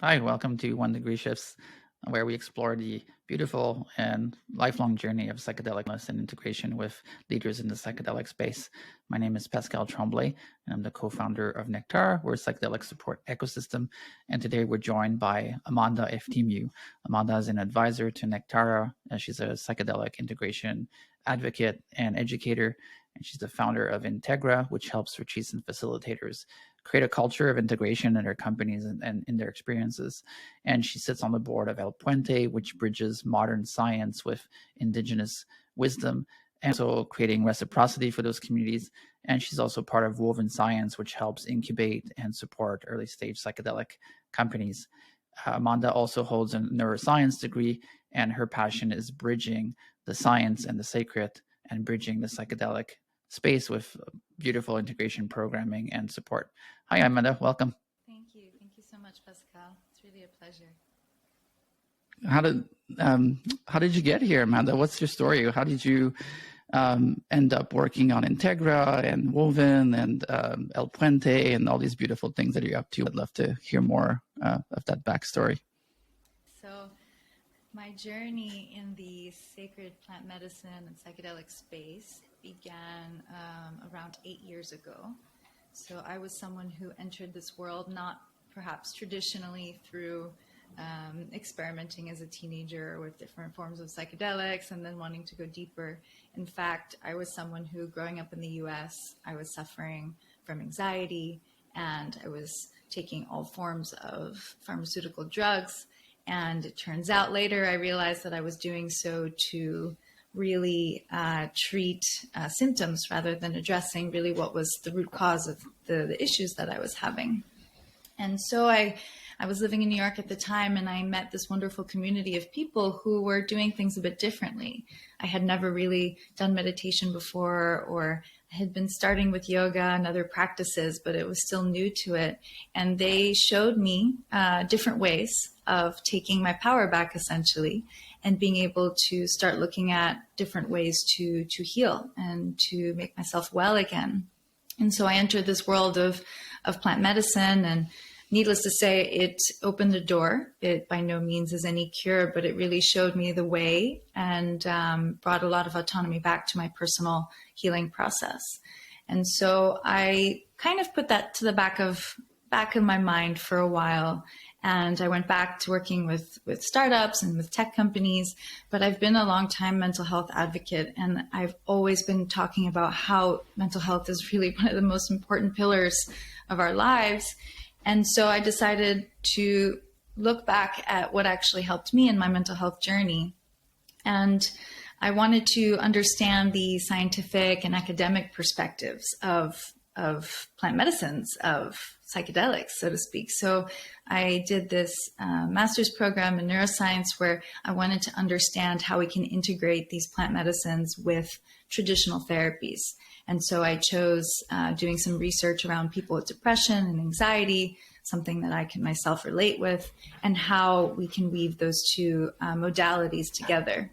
Hi, welcome to One Degree Shifts, where we explore the beautiful and lifelong journey of psychedelicness and integration with leaders in the psychedelic space. My name is Pascal Tremblay, and I'm the co-founder of Nectar. We're a psychedelic support ecosystem, and today we're joined by Amánda Efthimiou. Amánda is an advisor to Nectar. She's a psychedelic integration advocate and educator, and she's the founder of Integra, which helps retreats and facilitators create a culture of integration in their companies and in their experiences. And she sits on the board of El Puente, which bridges modern science with indigenous wisdom, and so creating reciprocity for those communities. And she's also part of Woven Science, which helps incubate and support early stage psychedelic companies. Amánda also holds a neuroscience degree, and her passion is bridging the science and the sacred and bridging the psychedelic space with beautiful integration programming and support. Hi, Amánda. Welcome. Thank you. Thank you so much, Pascal. It's really a pleasure. How did you get here, Amánda? What's your story? How did you end up working on Integra and Woven and El Puente and all these beautiful things that you're up to? I'd love to hear more of that backstory. So my journey in the sacred plant medicine and psychedelic space began around 8 years ago. So I was someone who entered this world not perhaps traditionally through experimenting as a teenager with different forms of psychedelics and then wanting to go deeper. In fact, I was someone who, growing up in the US, I was suffering from anxiety and I was taking all forms of pharmaceutical drugs. And it turns out later I realized that I was doing so to really treat symptoms rather than addressing really what was the root cause of the issues that I was having. And so I was living in New York at the time, and I met this wonderful community of people who were doing things a bit differently. I had never really done meditation before, or I had been starting with yoga and other practices, but it was still new to it. And they showed me different ways of taking my power back, essentially, and being able to start looking at different ways to heal and to make myself well again. And so I entered this world of plant medicine, and needless to say, it opened the door. It by no means is any cure, but it really showed me the way and brought a lot of autonomy back to my personal healing process. And so I kind of put that to the back of my mind for a while. And I went back to working with startups and with tech companies, but I've been a long time mental health advocate. And I've always been talking about how mental health is really one of the most important pillars of our lives. And so I decided to look back at what actually helped me in my mental health journey. And I wanted to understand the scientific and academic perspectives of plant medicines, of psychedelics, so to speak. So I did this master's program in neuroscience where I wanted to understand how we can integrate these plant medicines with traditional therapies. And so I chose doing some research around people with depression and anxiety, something that I can myself relate with, and how we can weave those two modalities together.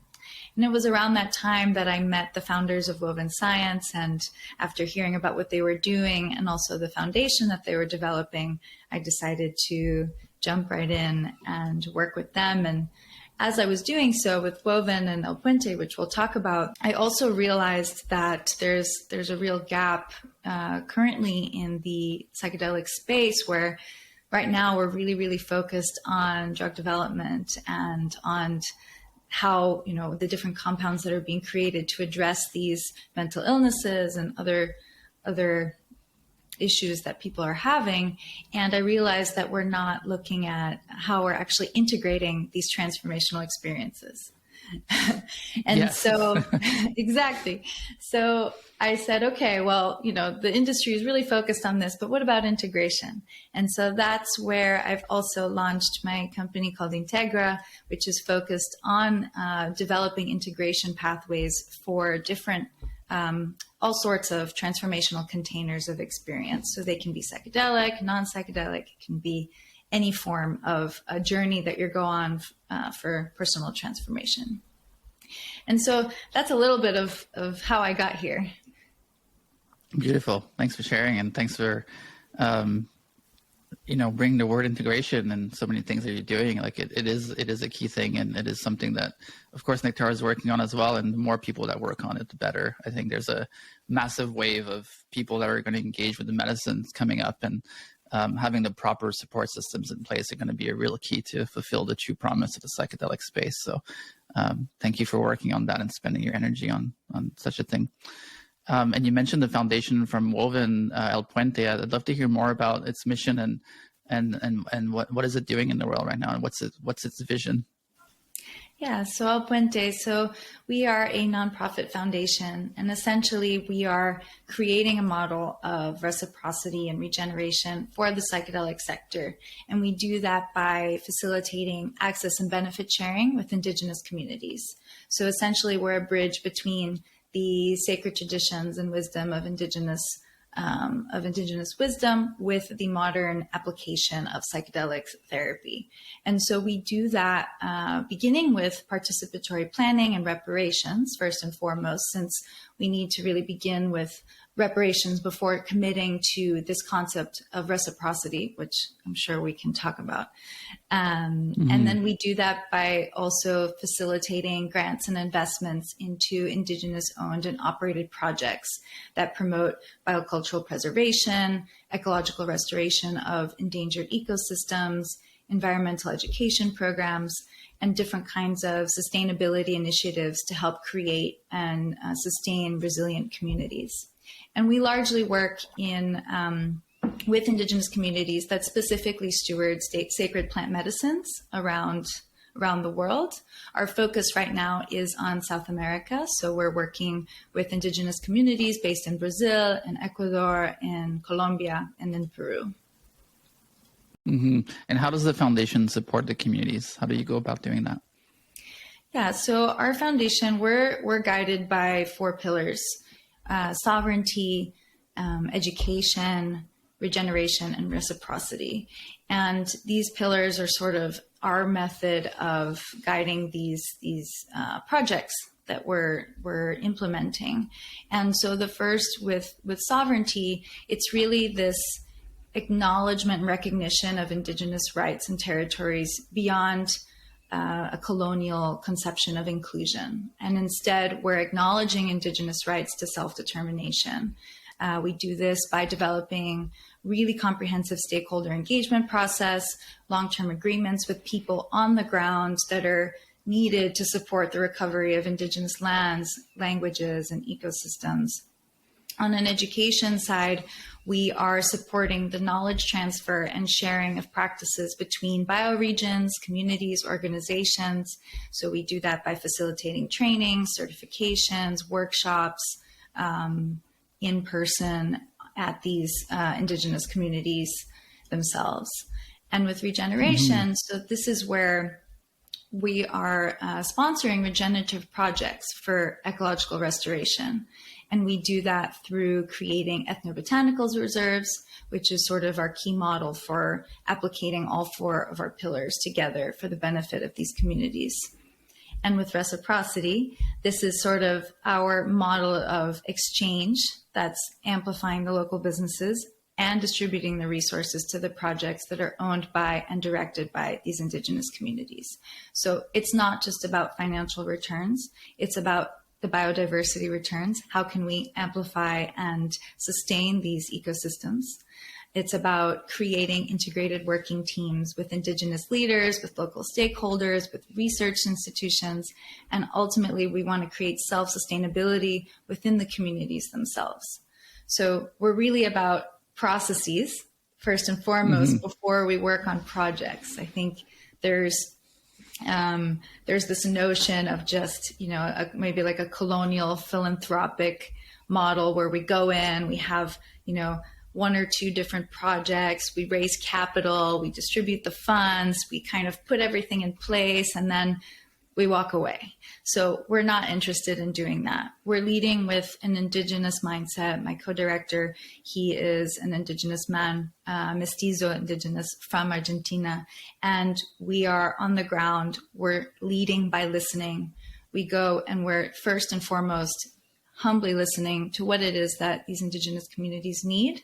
And it was around that time that I met the founders of Woven Science. And after hearing about what they were doing and also the foundation that they were developing, I decided to jump right in and work with them. And as I was doing so with Woven and El Puente, which we'll talk about, I also realized that there's a real gap currently in the psychedelic space where right now we're really, really focused on drug development and on how, the different compounds that are being created to address these mental illnesses and other issues that people are having. And I realized that we're not looking at how we're actually integrating these transformational experiences. And yes. So, exactly. So I said, okay, well, the industry is really focused on this, but what about integration? And so that's where I've also launched my company called Integra, which is focused on developing integration pathways for different, all sorts of transformational containers of experience. So they can be psychedelic, non-psychedelic, it can be any form of a journey that you go on for personal transformation. And so that's a little bit of how I got here. Beautiful. Thanks for sharing, and thanks for bring the word integration and so many things that you're doing. Like it is a key thing, and it is something that, of course, Nectar is working on as well. And the more people that work on it, the better. I think there's a massive wave of people that are going to engage with the medicines coming up, and having the proper support systems in place are going to be a real key to fulfill the true promise of the psychedelic space. So thank you for working on that and spending your energy on such a thing. And you mentioned the foundation from Woven, El Puente. I'd love to hear more about its mission and what is it doing in the world right now, and what's its vision? Yeah, so El Puente, so we are a nonprofit foundation, and essentially we are creating a model of reciprocity and regeneration for the psychedelic sector. And we do that by facilitating access and benefit sharing with Indigenous communities. So essentially we're a bridge between the sacred traditions and wisdom of indigenous wisdom with the modern application of psychedelic therapy. And so we do that beginning with participatory planning and reparations, first and foremost, since we need to really begin with reparations before committing to this concept of reciprocity, which I'm sure we can talk about. And then we do that by also facilitating grants and investments into Indigenous owned and operated projects that promote biocultural preservation, ecological restoration of endangered ecosystems, environmental education programs, and different kinds of sustainability initiatives to help create and sustain resilient communities. And we largely work with Indigenous communities that specifically steward sacred plant medicines around the world. Our focus right now is on South America. So we're working with Indigenous communities based in Brazil, in Ecuador, in Colombia, and in Peru. And how does the foundation support the communities? How do you go about doing that? Yeah, so our foundation, we're guided by 4 pillars: sovereignty, education, regeneration, and reciprocity. And these pillars are sort of our method of guiding these projects that we're implementing. And so the first with sovereignty, it's really this acknowledgement and recognition of Indigenous rights and territories beyond a colonial conception of inclusion. And instead, we're acknowledging Indigenous rights to self-determination. We do this by developing really comprehensive stakeholder engagement process, long-term agreements with people on the ground that are needed to support the recovery of Indigenous lands, languages, and ecosystems. On an education side, we are supporting the knowledge transfer and sharing of practices between bioregions, communities, organizations. So we do that by facilitating training, certifications, workshops, in person at these Indigenous communities themselves. And with regeneration, so this is where we are sponsoring regenerative projects for ecological restoration. And we do that through creating ethnobotanical reserves, which is sort of our key model for applicating all 4 of our pillars together for the benefit of these communities. And with reciprocity, this is sort of our model of exchange that's amplifying the local businesses and distributing the resources to the projects that are owned by and directed by these Indigenous communities. So it's not just about financial returns, it's about the biodiversity returns. How can we amplify and sustain these ecosystems? It's about creating integrated working teams with Indigenous leaders, with local stakeholders, with research institutions, and ultimately we want to create self-sustainability within the communities themselves. So we're really about processes, first and foremost, before we work on projects. I think there's this notion of just, maybe like a colonial philanthropic model where we go in, we have, 1 or 2 different projects, we raise capital, we distribute the funds, we kind of put everything in place, and then we walk away. So we're not interested in doing that. We're leading with an Indigenous mindset. My co-director, he is an Indigenous man, mestizo Indigenous from Argentina, and we are on the ground. We're leading by listening. We go and we're first and foremost humbly listening to what it is that these Indigenous communities need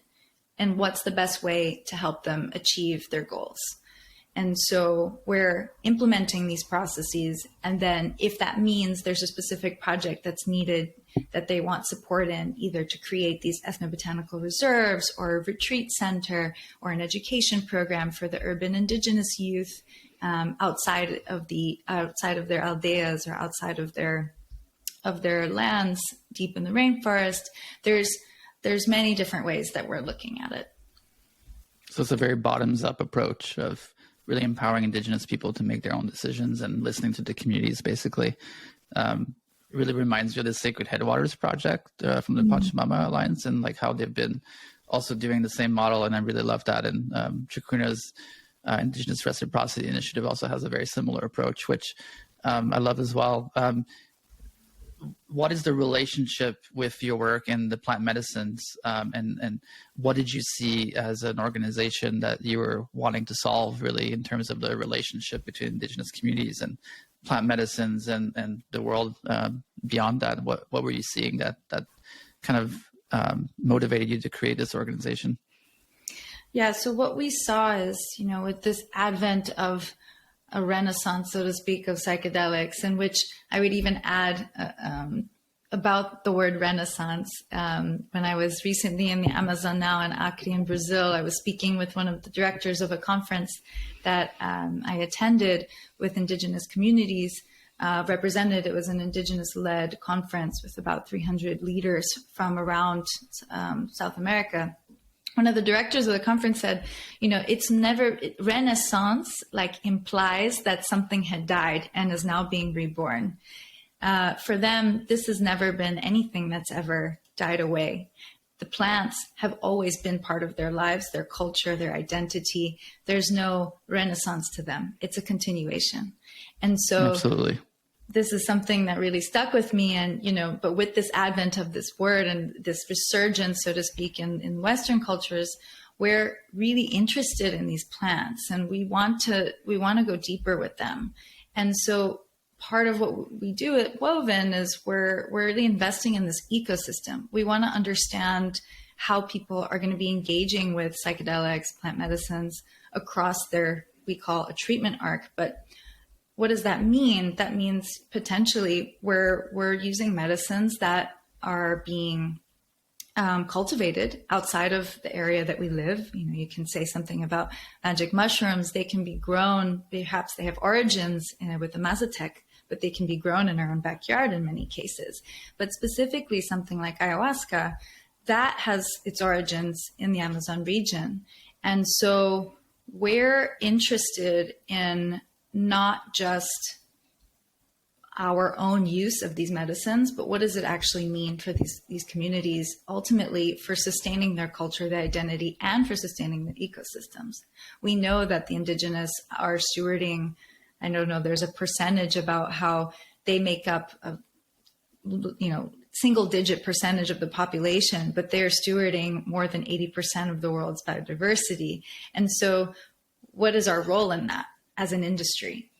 and what's the best way to help them achieve their goals. And so we're implementing these processes. And then if that means there's a specific project that's needed that they want support in, either to create these ethnobotanical reserves or a retreat center or an education program for the urban indigenous youth outside of their aldeas or outside of their lands deep in the rainforest, there's many different ways that we're looking at it. So it's a very bottoms up approach of really empowering Indigenous people to make their own decisions and listening to the communities, basically. It really reminds you of the Sacred Headwaters Project from the Pachamama Alliance, and like how they've been also doing the same model. And I really love that. And Chakuna's Indigenous Reciprocity Initiative also has a very similar approach, which I love as well. What is the relationship with your work and the plant medicines, and what did you see as an organization that you were wanting to solve, really, in terms of the relationship between Indigenous communities and plant medicines and the world beyond that? What were you seeing that kind of motivated you to create this organization? Yeah, so what we saw is, with this advent of a renaissance, so to speak, of psychedelics, in which I would even add about the word renaissance. When I was recently in the Amazon now in Acre in Brazil, I was speaking with one of the directors of a conference that I attended with Indigenous communities represented. It was an Indigenous-led conference with about 300 leaders from around South America. One of the directors of the conference said, it's never, Renaissance implies that something had died and is now being reborn. For them, this has never been anything that's ever died away. The plants have always been part of their lives, their culture, their identity. There's no Renaissance to them. It's a continuation. And so absolutely, this is something that really stuck with me. And, but with this advent of this word and this resurgence, so to speak, in Western cultures, we're really interested in these plants and we want to go deeper with them. And so part of what we do at Woven is we're really investing in this ecosystem. We want to understand how people are going to be engaging with psychedelics, plant medicines across we call a treatment arc. But what does that mean? That means potentially we're using medicines that are being cultivated outside of the area that we live. You can say something about magic mushrooms. They can be grown, perhaps they have origins with the Mazatec, but they can be grown in our own backyard in many cases. But specifically something like ayahuasca, that has its origins in the Amazon region. And so we're interested in not just our own use of these medicines, but what does it actually mean for these communities, ultimately for sustaining their culture, their identity, and for sustaining the ecosystems. We know that the Indigenous are stewarding, I don't know, there's a percentage about how they make up a single digit percentage of the population, but they're stewarding more than 80% of the world's biodiversity. And so what is our role in that as an industry?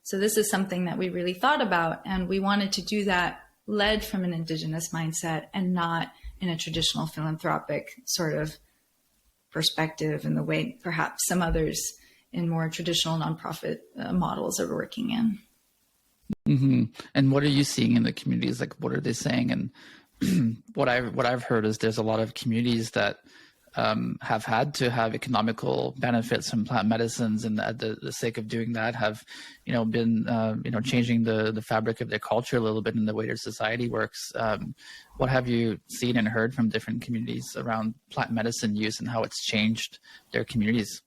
So this is something that we really thought about, and we wanted to do that led from an Indigenous mindset and not in a traditional philanthropic sort of perspective in the way perhaps some others in more traditional nonprofit models are working in. Mm-hmm. And what are you seeing in the communities? Like, what are they saying? And what I've heard is there's a lot of communities that have had to have economical benefits from plant medicines, and at the sake of doing that have, been, changing the fabric of their culture a little bit in the way their society works. What have you seen and heard from different communities around plant medicine use and how it's changed their communities?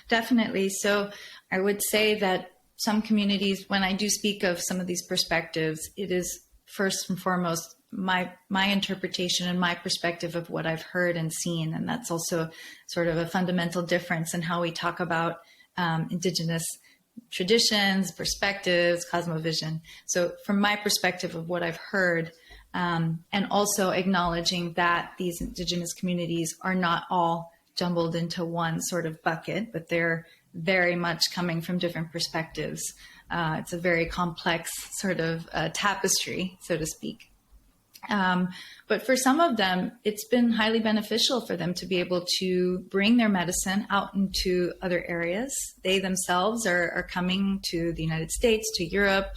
Definitely. So I would say that some communities, when I do speak of some of these perspectives, it is first and foremost my interpretation and my perspective of what I've heard and seen. And that's also sort of a fundamental difference in how we talk about Indigenous traditions, perspectives, cosmovision. So from my perspective of what I've heard, and also acknowledging that these Indigenous communities are not all jumbled into one sort of bucket, but they're very much coming from different perspectives. It's a very complex sort of tapestry, so to speak. But for some of them, it's been highly beneficial for them to be able to bring their medicine out into other areas. They themselves are coming to the United States, to Europe,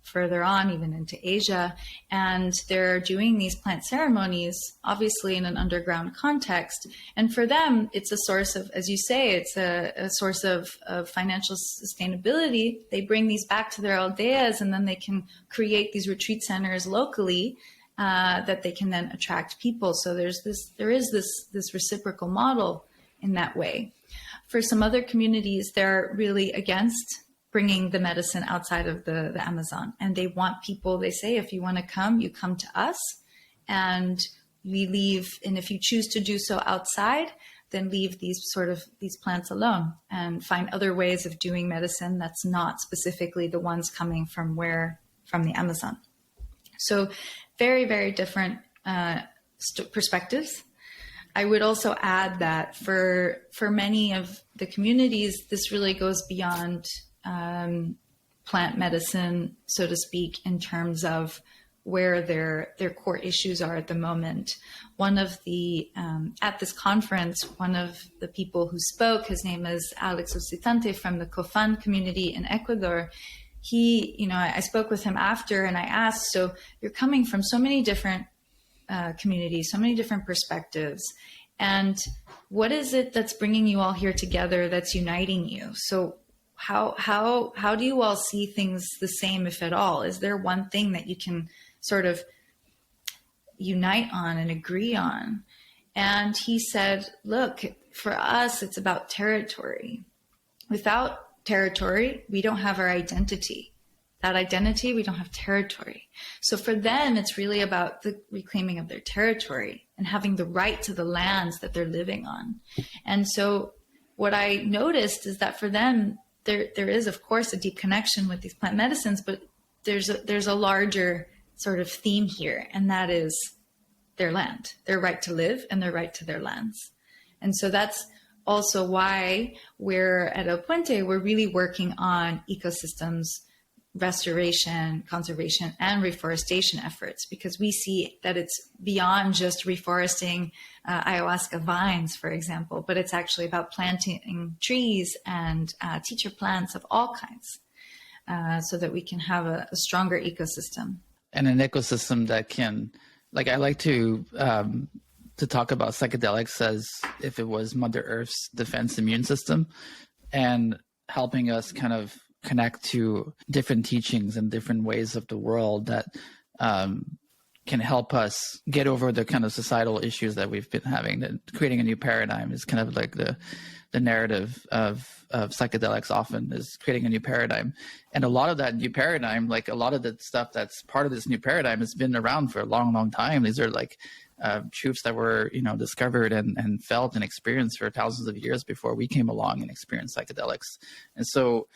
further on, even into Asia, and they're doing these plant ceremonies, obviously in an underground context. And for them, it's a source of, as you say, it's a source of financial sustainability. They bring these back to their aldeias, and then they can create these retreat centers locally that they can then attract people. So there is this reciprocal model in that way. For some other communities, they're really against bringing the medicine outside of the Amazon. And they want people, they say, if you want to come, you come to us and we leave. And if you choose to do so outside, then leave these plants alone and find other ways of doing medicine that's not specifically the ones coming from the Amazon. So very, very different perspectives. I would also add that for many of the communities, this really goes beyond plant medicine, so to speak, in terms of where their core issues are at the moment. One of the, at this conference, one of the people who spoke, his name is Alex Ocitante from the Cofan community in Ecuador. He, I spoke with him after and I asked, so you're coming from so many different communities, so many different perspectives. And what is it that's bringing you all here together, that's uniting you? So how do you all see things the same, if at all? Is there one thing that you can sort of unite on and agree on? And he said, look, for us, it's about territory. Without territory, we don't have our identity. That identity, we don't have territory. So for them, it's really about the reclaiming of their territory and having the right to the lands that they're living on. And so what I noticed is that for them, there is, of course, a deep connection with these plant medicines, but there's a larger sort of theme here, and that is their land, their right to live and their right to their lands. And so that's also why we're at El Puente, we're really working on ecosystems, restoration, conservation, and reforestation efforts, because we see that it's beyond just reforesting ayahuasca vines, for example, but it's actually about planting trees and teacher plants of all kinds, so that we can have a stronger ecosystem. And an ecosystem that can, like, I like to talk about psychedelics as if it was Mother Earth's defense immune system, and helping us kind of connect to different teachings and different ways of the world that can help us get over the kind of societal issues that we've been having. That creating a new paradigm is kind of like the narrative of psychedelics often, is creating a new paradigm. And a lot of that new paradigm, like a lot of the stuff that's part of this new paradigm, has been around for a long, long time. These are like truths that were, discovered and felt and experienced for thousands of years before we came along and experienced psychedelics. And so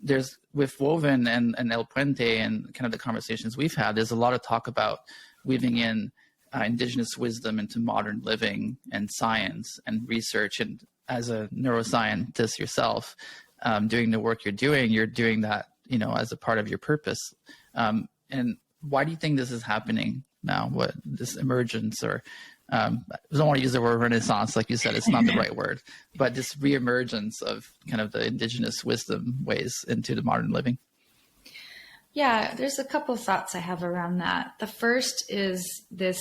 there's, with Woven and El Puente and kind of the conversations we've had, there's a lot of talk about weaving in indigenous wisdom into modern living and science and research. And as a neuroscientist yourself, doing the work you're doing that, as a part of your purpose. And why do you think this is happening now? What this emergence, or I don't want to use the word renaissance, like you said, it's not the right word, but this reemergence of kind of the indigenous wisdom ways into the modern living? Yeah, there's a couple of thoughts I have around that. The first is this,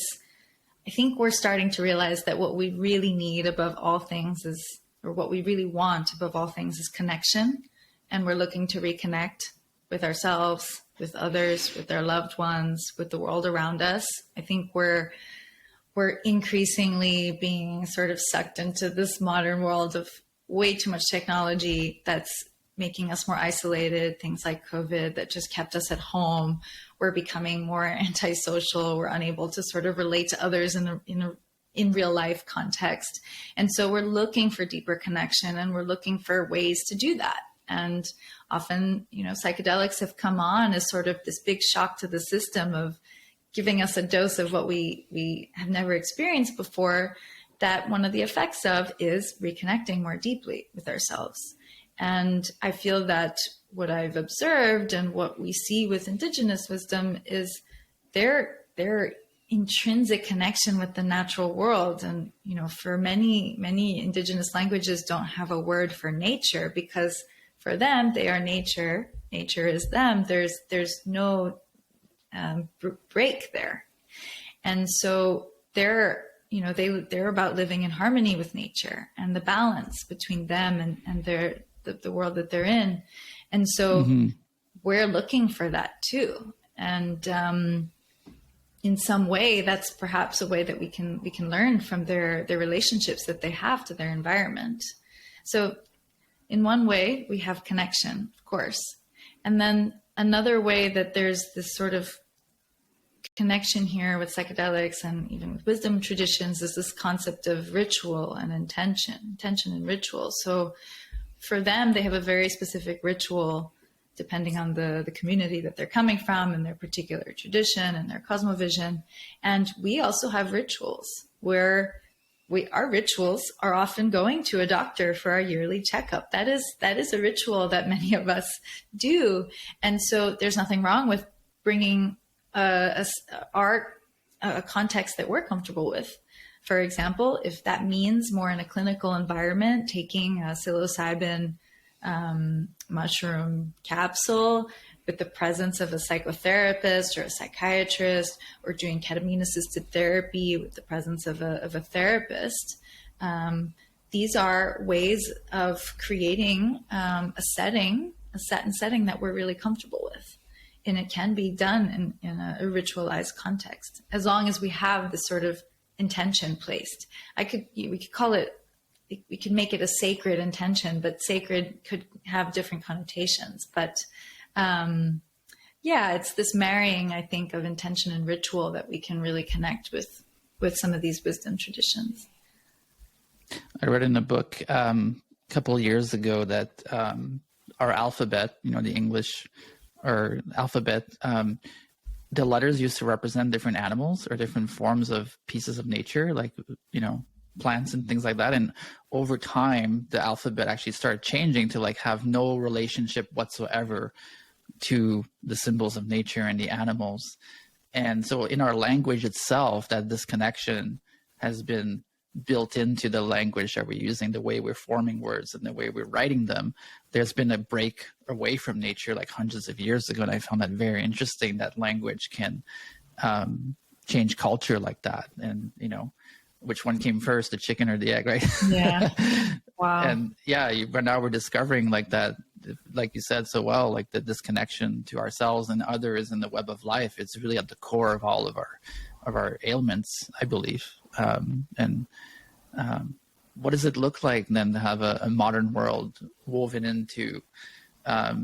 I think we're starting to realize that what we really need above all things is, or what we really want above all things, is connection. And we're looking to reconnect with ourselves, with others, with our loved ones, with the world around us. I think we're increasingly being sort of sucked into this modern world of way too much technology that's making us more isolated, things like COVID that just kept us at home. We're becoming more antisocial. We're unable to sort of relate to others in real life context. And so we're looking for deeper connection, and we're looking for ways to do that. And often, psychedelics have come on as sort of this big shock to the system of giving us a dose of what we have never experienced before, that one of the effects of is reconnecting more deeply with ourselves. And I feel that what I've observed and what we see with indigenous wisdom is they're intrinsic connection with the natural world. And, you know, for many indigenous languages don't have a word for nature, because for them, they are nature. Nature is them. There's no break there. And so they're about living in harmony with nature and the balance between them and the world that they're in. And so we're looking for that too. And in some way, that's perhaps a way that we can learn from their relationships that they have to their environment. So in one way, we have connection, of course. And then another way that there's this sort of connection here with psychedelics and even with wisdom traditions is this concept of ritual and intention and ritual. So for them, they have a very specific ritual depending on the community that they're coming from and their particular tradition and their cosmovision. And we also have rituals where our rituals are often going to a doctor for our yearly checkup. That is a ritual that many of us do. And so there's nothing wrong with bringing a context that we're comfortable with. For example, if that means more in a clinical environment, taking a psilocybin mushroom capsule with the presence of a psychotherapist or a psychiatrist, or doing ketamine-assisted therapy with the presence of a therapist. These are ways of creating a set and setting that we're really comfortable with. And it can be done in a ritualized context, as long as we have this sort of intention placed. We could call it, we could make it a sacred intention, but sacred could have different connotations. But it's this marrying, I think, of intention and ritual that we can really connect with some of these wisdom traditions. I read in a book a couple of years ago that our alphabet, the English or alphabet, the letters used to represent different animals or different forms of pieces of nature, like, plants and things like that. And over time, the alphabet actually started changing to have no relationship whatsoever to the symbols of nature and the animals. And so in our language itself, that disconnection has been built into the language that we're using, the way we're forming words and the way we're writing them. There's been a break away from nature hundreds of years ago. And I found that very interesting, that language can change culture like that. And, which one came first, the chicken or the egg, right? Yeah. Wow. And now we're discovering that, like you said so well, the disconnection to ourselves and others in the web of life. It's really at the core of all of our ailments, I believe. What does it look like then to have a modern world woven into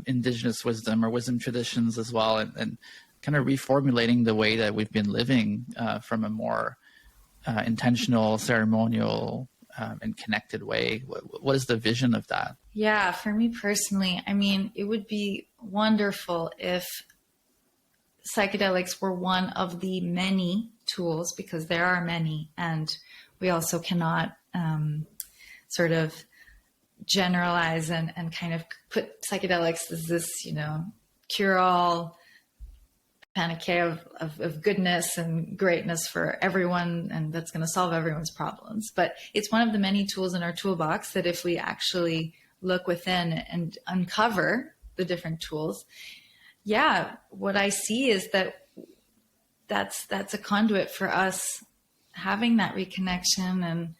indigenous wisdom or wisdom traditions as well, and kind of reformulating the way that we've been living from a more intentional, ceremonial, and connected way? What is the vision of that? Yeah, for me personally, it would be wonderful if psychedelics were one of the many tools, because there are many, and we also cannot sort of generalize and kind of put psychedelics as this, cure-all panacea of goodness and greatness for everyone, and that's going to solve everyone's problems. But it's one of the many tools in our toolbox that if we actually look within and uncover the different tools, what I see is that's a conduit for us having that reconnection. And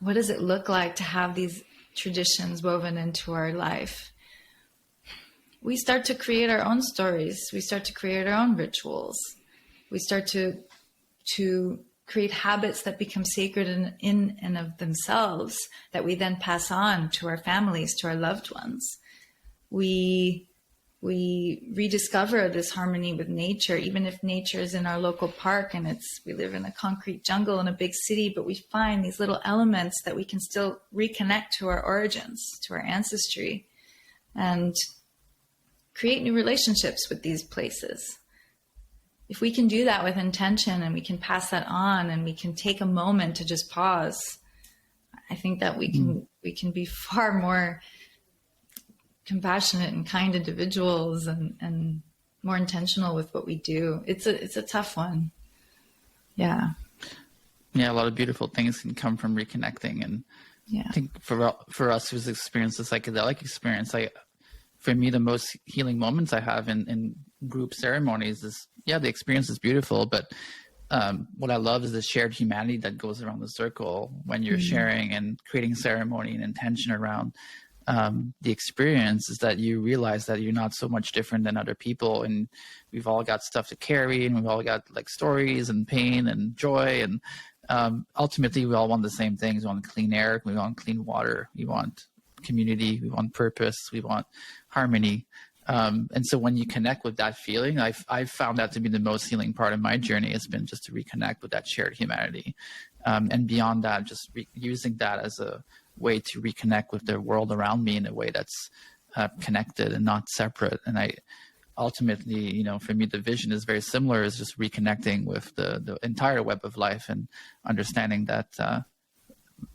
what does it look like to have these traditions woven into our life? We start to create our own stories. We start to create our own rituals. We start to create habits that become sacred in and of themselves, that we then pass on to our families, to our loved ones. We rediscover this harmony with nature, even if nature is in our local park and we live in a concrete jungle in a big city, but we find these little elements that we can still reconnect to our origins, to our ancestry, and create new relationships with these places. If we can do that with intention, and we can pass that on, and we can take a moment to just pause, I think that we can be far more compassionate and kind individuals, and more intentional with what we do. It's a tough one. Yeah. Yeah, a lot of beautiful things can come from reconnecting. And I think for us who's experienced the psychedelic experience, for me, the most healing moments I have in group ceremonies is, the experience is beautiful, but what I love is the shared humanity that goes around the circle when you're sharing and creating ceremony and intention around the experience, is that you realize that you're not so much different than other people, and we've all got stuff to carry, and we've all got like stories and pain and joy, and ultimately we all want the same things. We want clean air, we want clean water, we want community, we want purpose, we want harmony. And so when you connect with that feeling, I've found that to be the most healing part of my journey. Has been just to reconnect with that shared humanity, and beyond that, just using that as a way to reconnect with the world around me in a way that's connected and not separate. And I ultimately, for me, the vision is very similar, is just reconnecting with the entire web of life and understanding that,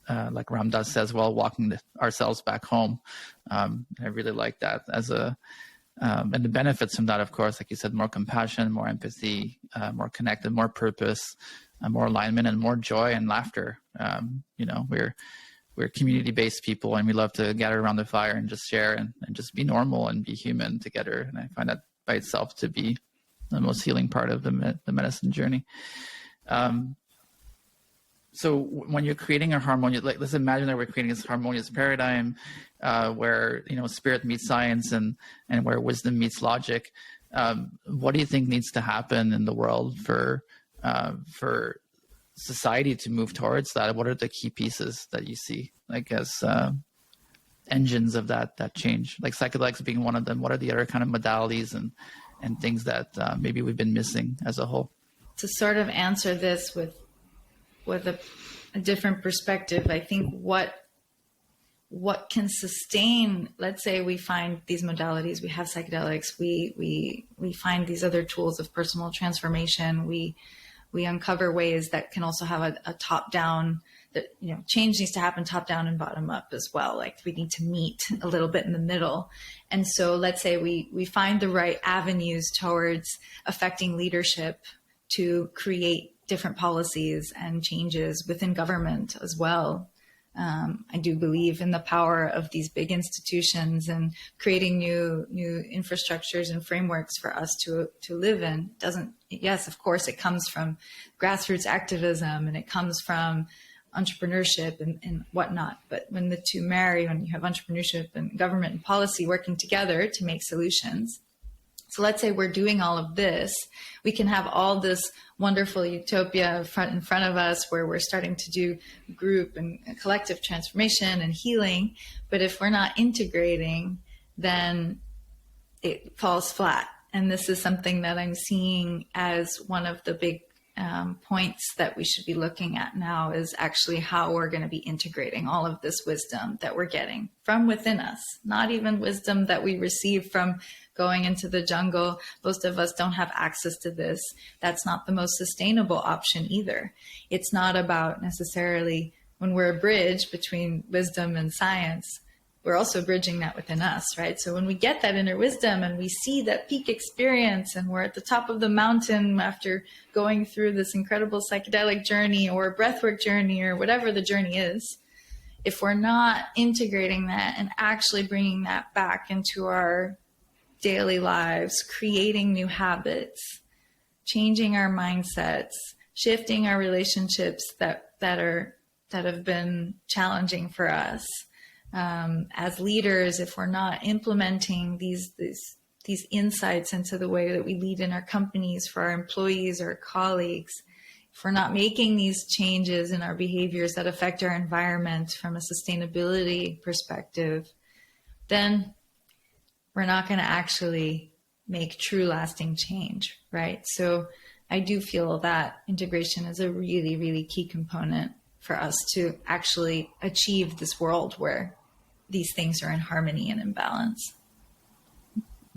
like Ramdas says, while walking ourselves back home. I really like that as and the benefits from that, of course, like you said, more compassion, more empathy, more connected, more purpose, more alignment, and more joy and laughter. We're community-based people, and we love to gather around the fire and just share and just be normal and be human together. And I find that by itself to be the most healing part of the medicine journey. So when you're creating a harmonious, like, let's imagine that we're creating this harmonious paradigm where, spirit meets science and where wisdom meets logic. What do you think needs to happen in the world for society to move towards that? What are the key pieces that you see, like, as engines of that change? Like psychedelics being one of them. What are the other kind of modalities and things that maybe we've been missing as a whole? To sort of answer this with a different perspective, I think what can sustain, let's say we find these modalities, we have psychedelics, we find these other tools of personal transformation, we uncover ways that can also have a top down, that, change needs to happen top down and bottom up as well. Like, we need to meet a little bit in the middle. And so let's say we find the right avenues towards affecting leadership to create different policies and changes within government as well. I do believe in the power of these big institutions and creating new infrastructures and frameworks for us to live in. Yes, of course, it comes from grassroots activism and it comes from entrepreneurship and whatnot. But when the two marry, when you have entrepreneurship and government and policy working together to make solutions. So let's say we're doing all of this, we can have all this wonderful utopia in front of us where we're starting to do group and collective transformation and healing. But if we're not integrating, then it falls flat. And this is something that I'm seeing as one of the big points that we should be looking at now, is actually how we're going to be integrating all of this wisdom that we're getting from within us, not even wisdom that we receive from going into the jungle. Most of us don't have access to this. That's not the most sustainable option either. It's not about necessarily, when we're a bridge between wisdom and science, we're also bridging that within us, right? So when we get that inner wisdom and we see that peak experience and we're at the top of the mountain after going through this incredible psychedelic journey or breathwork journey or whatever the journey is, if we're not integrating that and actually bringing that back into our daily lives, creating new habits, changing our mindsets, shifting our relationships that have been challenging for us, as leaders, if we're not implementing these insights into the way that we lead in our companies for our employees or colleagues, if we're not making these changes in our behaviors that affect our environment from a sustainability perspective, then we're not going to actually make true lasting change, right? So I do feel that integration is a really, really key component for us to actually achieve this world where these things are in harmony and in balance.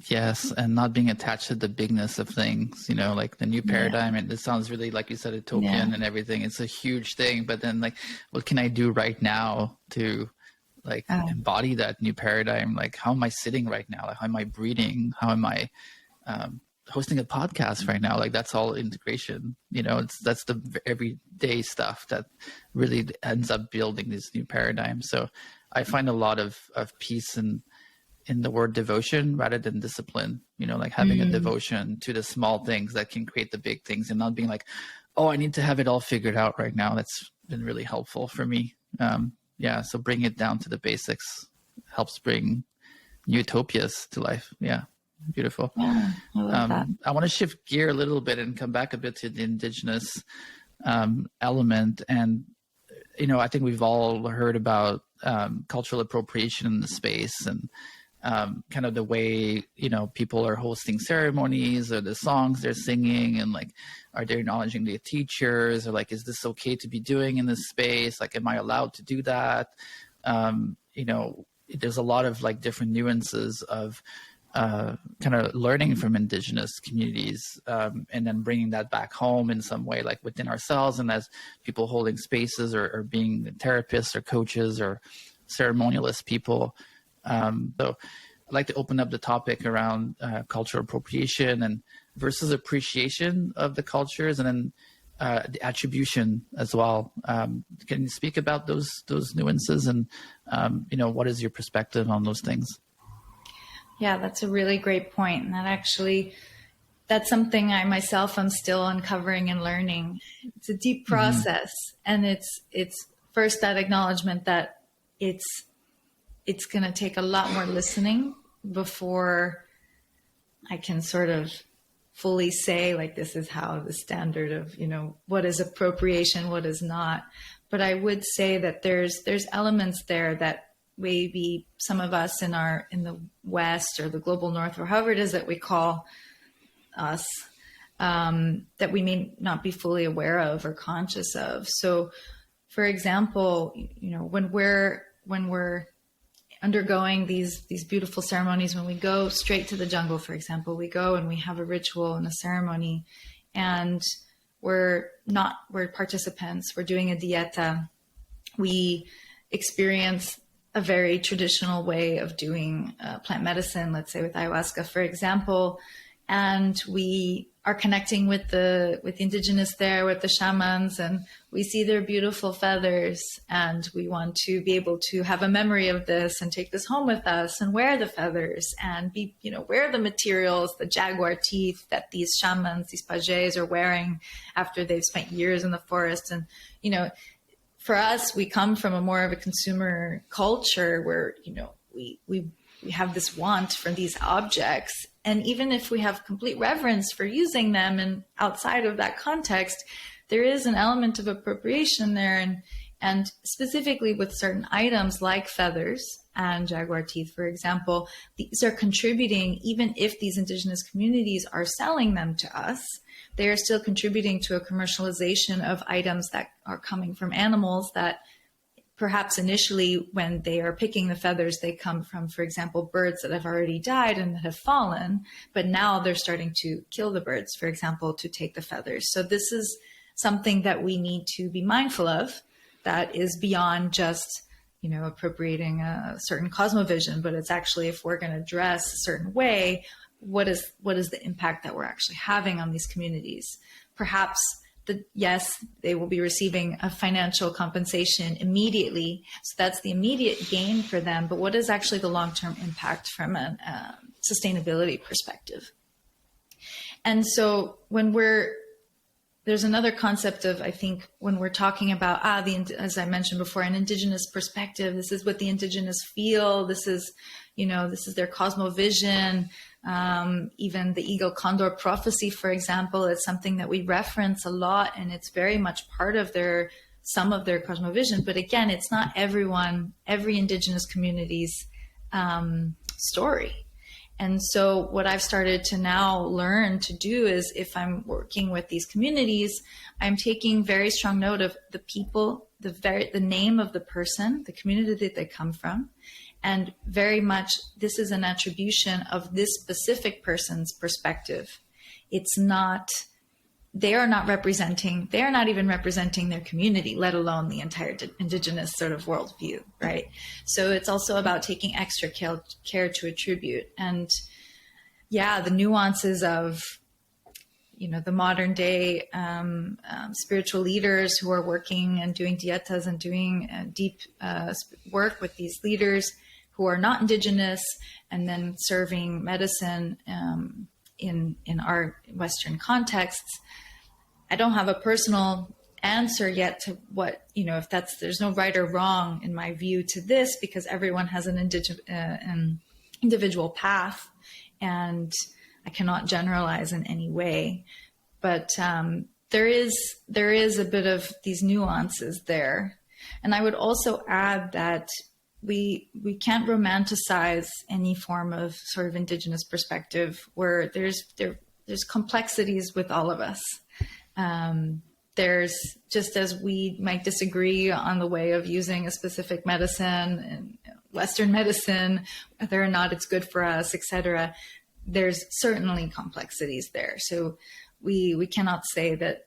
Yes, and not being attached to the bigness of things, like the new paradigm. And it sounds really, like you said, utopian and everything. It's a huge thing, but then, like, what can I do right now to embody that new paradigm? Like, how am I sitting right now? Like, how am I breathing? How hosting a podcast right now. Like that's all integration, that's the everyday stuff that really ends up building these new paradigms. So I find a lot of peace in the word devotion rather than discipline, like having a devotion to the small things that can create the big things, and not being like, oh, I need to have it all figured out right now. That's been really helpful for me. So bring it down to the basics helps bring utopias to life. Yeah. Beautiful. Yeah, I love that. I want to shift gear a little bit and come back a bit to the indigenous element. And, I think we've all heard about cultural appropriation in the space, and kind of the way, people are hosting ceremonies, or the songs they're singing, and like, are they acknowledging their teachers, or like, is this okay to be doing in this space? Like, am I allowed to do that? There's a lot of like different nuances of kind of learning from indigenous communities, and then bringing that back home in some way, like within ourselves, and as people holding spaces, or being therapists or coaches or ceremonialist people. So I'd like to open up the topic around cultural appropriation and versus appreciation of the cultures, and then the attribution as well. Can you speak about those nuances, and what is your perspective on those things? Yeah, that's a really great point. And that's something I myself am still uncovering and learning. It's a deep process. And it's first that acknowledgement that it's going to take a lot more listening before I can sort of fully say, like, this is how the standard of, what is appropriation, what is not. But I would say that there's elements there that maybe some of us in the West or the global North, or however it is that we call us, that we may not be fully aware of or conscious of. So, for example, when we're undergoing these beautiful ceremonies, when we go straight to the jungle, for example, we go and we have a ritual and a ceremony, and we're participants, we're doing a dieta, we experience a very traditional way of doing plant medicine, let's say with ayahuasca, for example, and we are connecting with the indigenous there, with the shamans, and we see their beautiful feathers, and we want to be able to have a memory of this and take this home with us and wear the feathers and wear the materials, the jaguar teeth that these shamans, these pages are wearing after they've spent years in the forest. And, for us, we come from a more of a consumer culture where, we have this want for these objects. And even if we have complete reverence for using them, and outside of that context, there is an element of appropriation there. And specifically with certain items like feathers and jaguar teeth, for example, these are contributing, even if these indigenous communities are selling them to us, they are still contributing to a commercialization of items that are coming from animals that perhaps initially, when they are picking the feathers, they come from, for example, birds that have already died and that have fallen, but now they're starting to kill the birds, for example, to take the feathers. So this is something that we need to be mindful of, that is beyond just, appropriating a certain cosmovision, but it's actually, if we're going to dress a certain way, what is the impact that we're actually having on these communities? Perhaps yes, they will be receiving a financial compensation immediately. So that's the immediate gain for them. But what is actually the long-term impact from a sustainability perspective? And so there's another concept of, I think, when we're talking about, as I mentioned before, an indigenous perspective, this is what the indigenous feel. This is their cosmovision. Even the Eagle Condor prophecy, for example, is something that we reference a lot, and it's very much part of some of their cosmovision. But again, it's not every indigenous community's story. And so what I've started to now learn to do is, if I'm working with these communities, I'm taking very strong note of the people, the name of the person, the community that they come from. And very much, this is an attribution of this specific person's perspective. They are not even representing their community, let alone the entire indigenous sort of worldview, right? So it's also about taking extra care to attribute. And yeah, the nuances of the modern day spiritual leaders who are working and doing dietas and doing deep work with these leaders who are not indigenous, and then serving medicine in our Western contexts. I don't have a personal answer yet to what, if there's no right or wrong in my view to this, because everyone has an individual path, and I cannot generalize in any way. But there is a bit of these nuances there. And I would also add that we can't romanticize any form of sort of indigenous perspective, where there's complexities with all of us. There's, just as we might disagree on the way of using a specific medicine and Western medicine, whether or not it's good for us, etc., there's certainly complexities there. So we cannot say that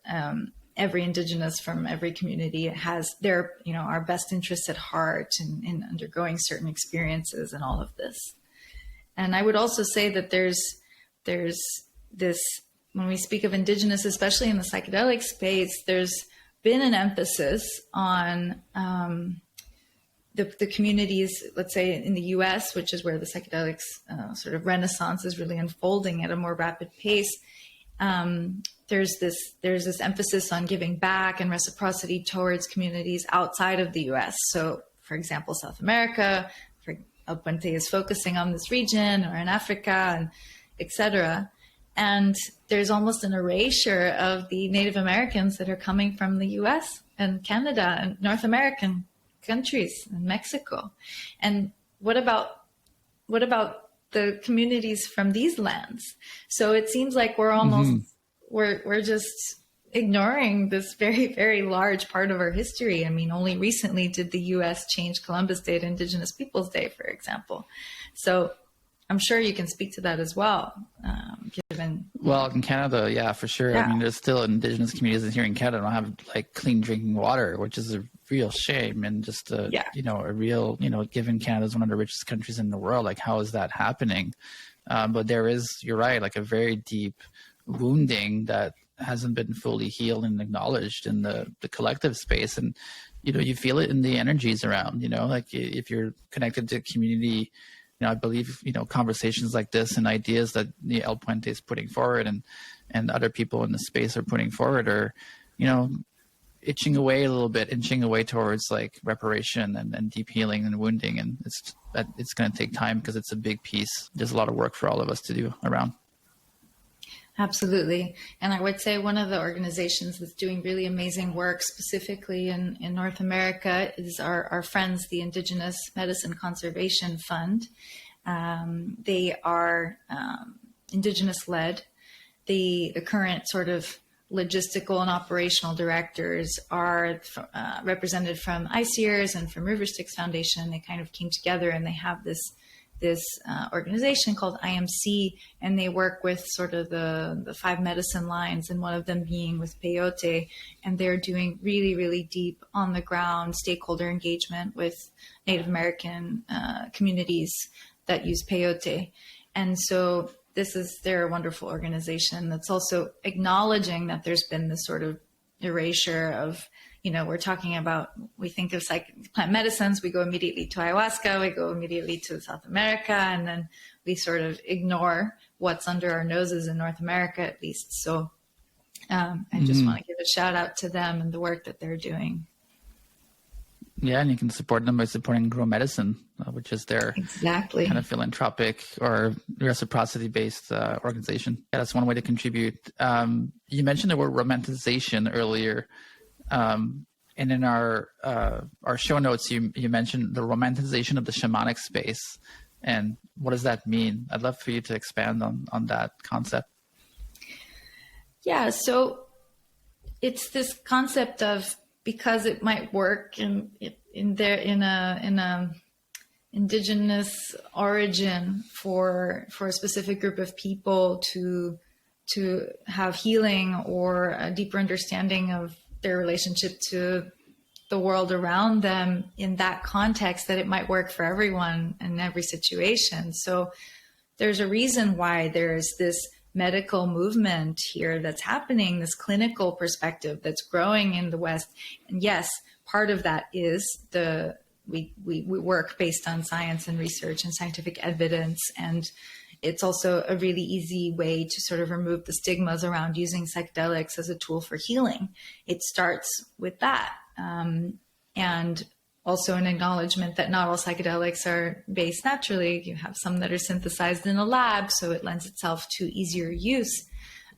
every indigenous from every community has their, our best interests at heart in undergoing certain experiences and all of this. And I would also say that there's this, when we speak of indigenous, especially in the psychedelic space, there's been an emphasis on the communities, let's say in the US, which is where the psychedelics sort of renaissance is really unfolding at a more rapid pace. There's this emphasis on giving back and reciprocity towards communities outside of the US. So, for example, South America, El Puente is focusing on this region, or in Africa, and etc. And there's almost an erasure of the Native Americans that are coming from the US and Canada and North American countries and Mexico. And what about the communities from these lands? So it seems like we're almost, we're just ignoring this very, very large part of our history. I mean, only recently did the US change Columbus Day to Indigenous Peoples Day, for example. So I'm sure you can speak to that as well, given... Well, in Canada, yeah, for sure. Yeah. I mean, there's still Indigenous communities here in Canada don't have like clean drinking water, which is a real shame, and just a real, given Canada is one of the richest countries in the world, like how is that happening? But there is, you're right, like a very deep wounding that hasn't been fully healed and acknowledged in the collective space. And, you feel it in the energies around, like if you're connected to community, I believe, conversations like this and ideas that the El Puente is putting forward and other people in the space are putting forward are, itching away a little bit, inching away towards like reparation and deep healing and wounding. And it's going to take time because it's a big piece. There's a lot of work for all of us to do around. Absolutely. And I would say one of the organizations that's doing really amazing work specifically in North America is our friends, the Indigenous Medicine Conservation Fund. They are Indigenous led. The current sort of logistical and operational directors are represented from ICEERS and from River Styx Foundation. They kind of came together and they have this organization called IMC, and they work with sort of the 5 medicine lines, and one of them being with peyote, and they're doing really, really deep on the ground stakeholder engagement with Native American communities that use peyote. And so they're a wonderful organization that's also acknowledging that there's been this sort of erasure of, we're talking about, we think of plant medicines, we go immediately to ayahuasca, we go immediately to South America, and then we sort of ignore what's under our noses in North America, at least. So I just want to give a shout out to them and the work that they're doing. Yeah, and you can support them by supporting Grow Medicine, which is their kind of philanthropic or reciprocity-based organization. Yeah, that's one way to contribute. You mentioned the word romanticization earlier. And in our show notes, you mentioned the romanticization of the shamanic space. And what does that mean? I'd love for you to expand on that concept. Yeah, so it's this concept of, because it might work in a indigenous origin for a specific group of people to have healing or a deeper understanding of their relationship to the world around them in that context, that it might work for everyone in every situation. So there's a reason why there's this medical movement here that's happening, this clinical perspective that's growing in the West. And yes, part of that is we work based on science and research and scientific evidence. And it's also a really easy way to sort of remove the stigmas around using psychedelics as a tool for healing. It starts with that. And also an acknowledgement that not all psychedelics are based naturally. You have some that are synthesized in a lab, so it lends itself to easier use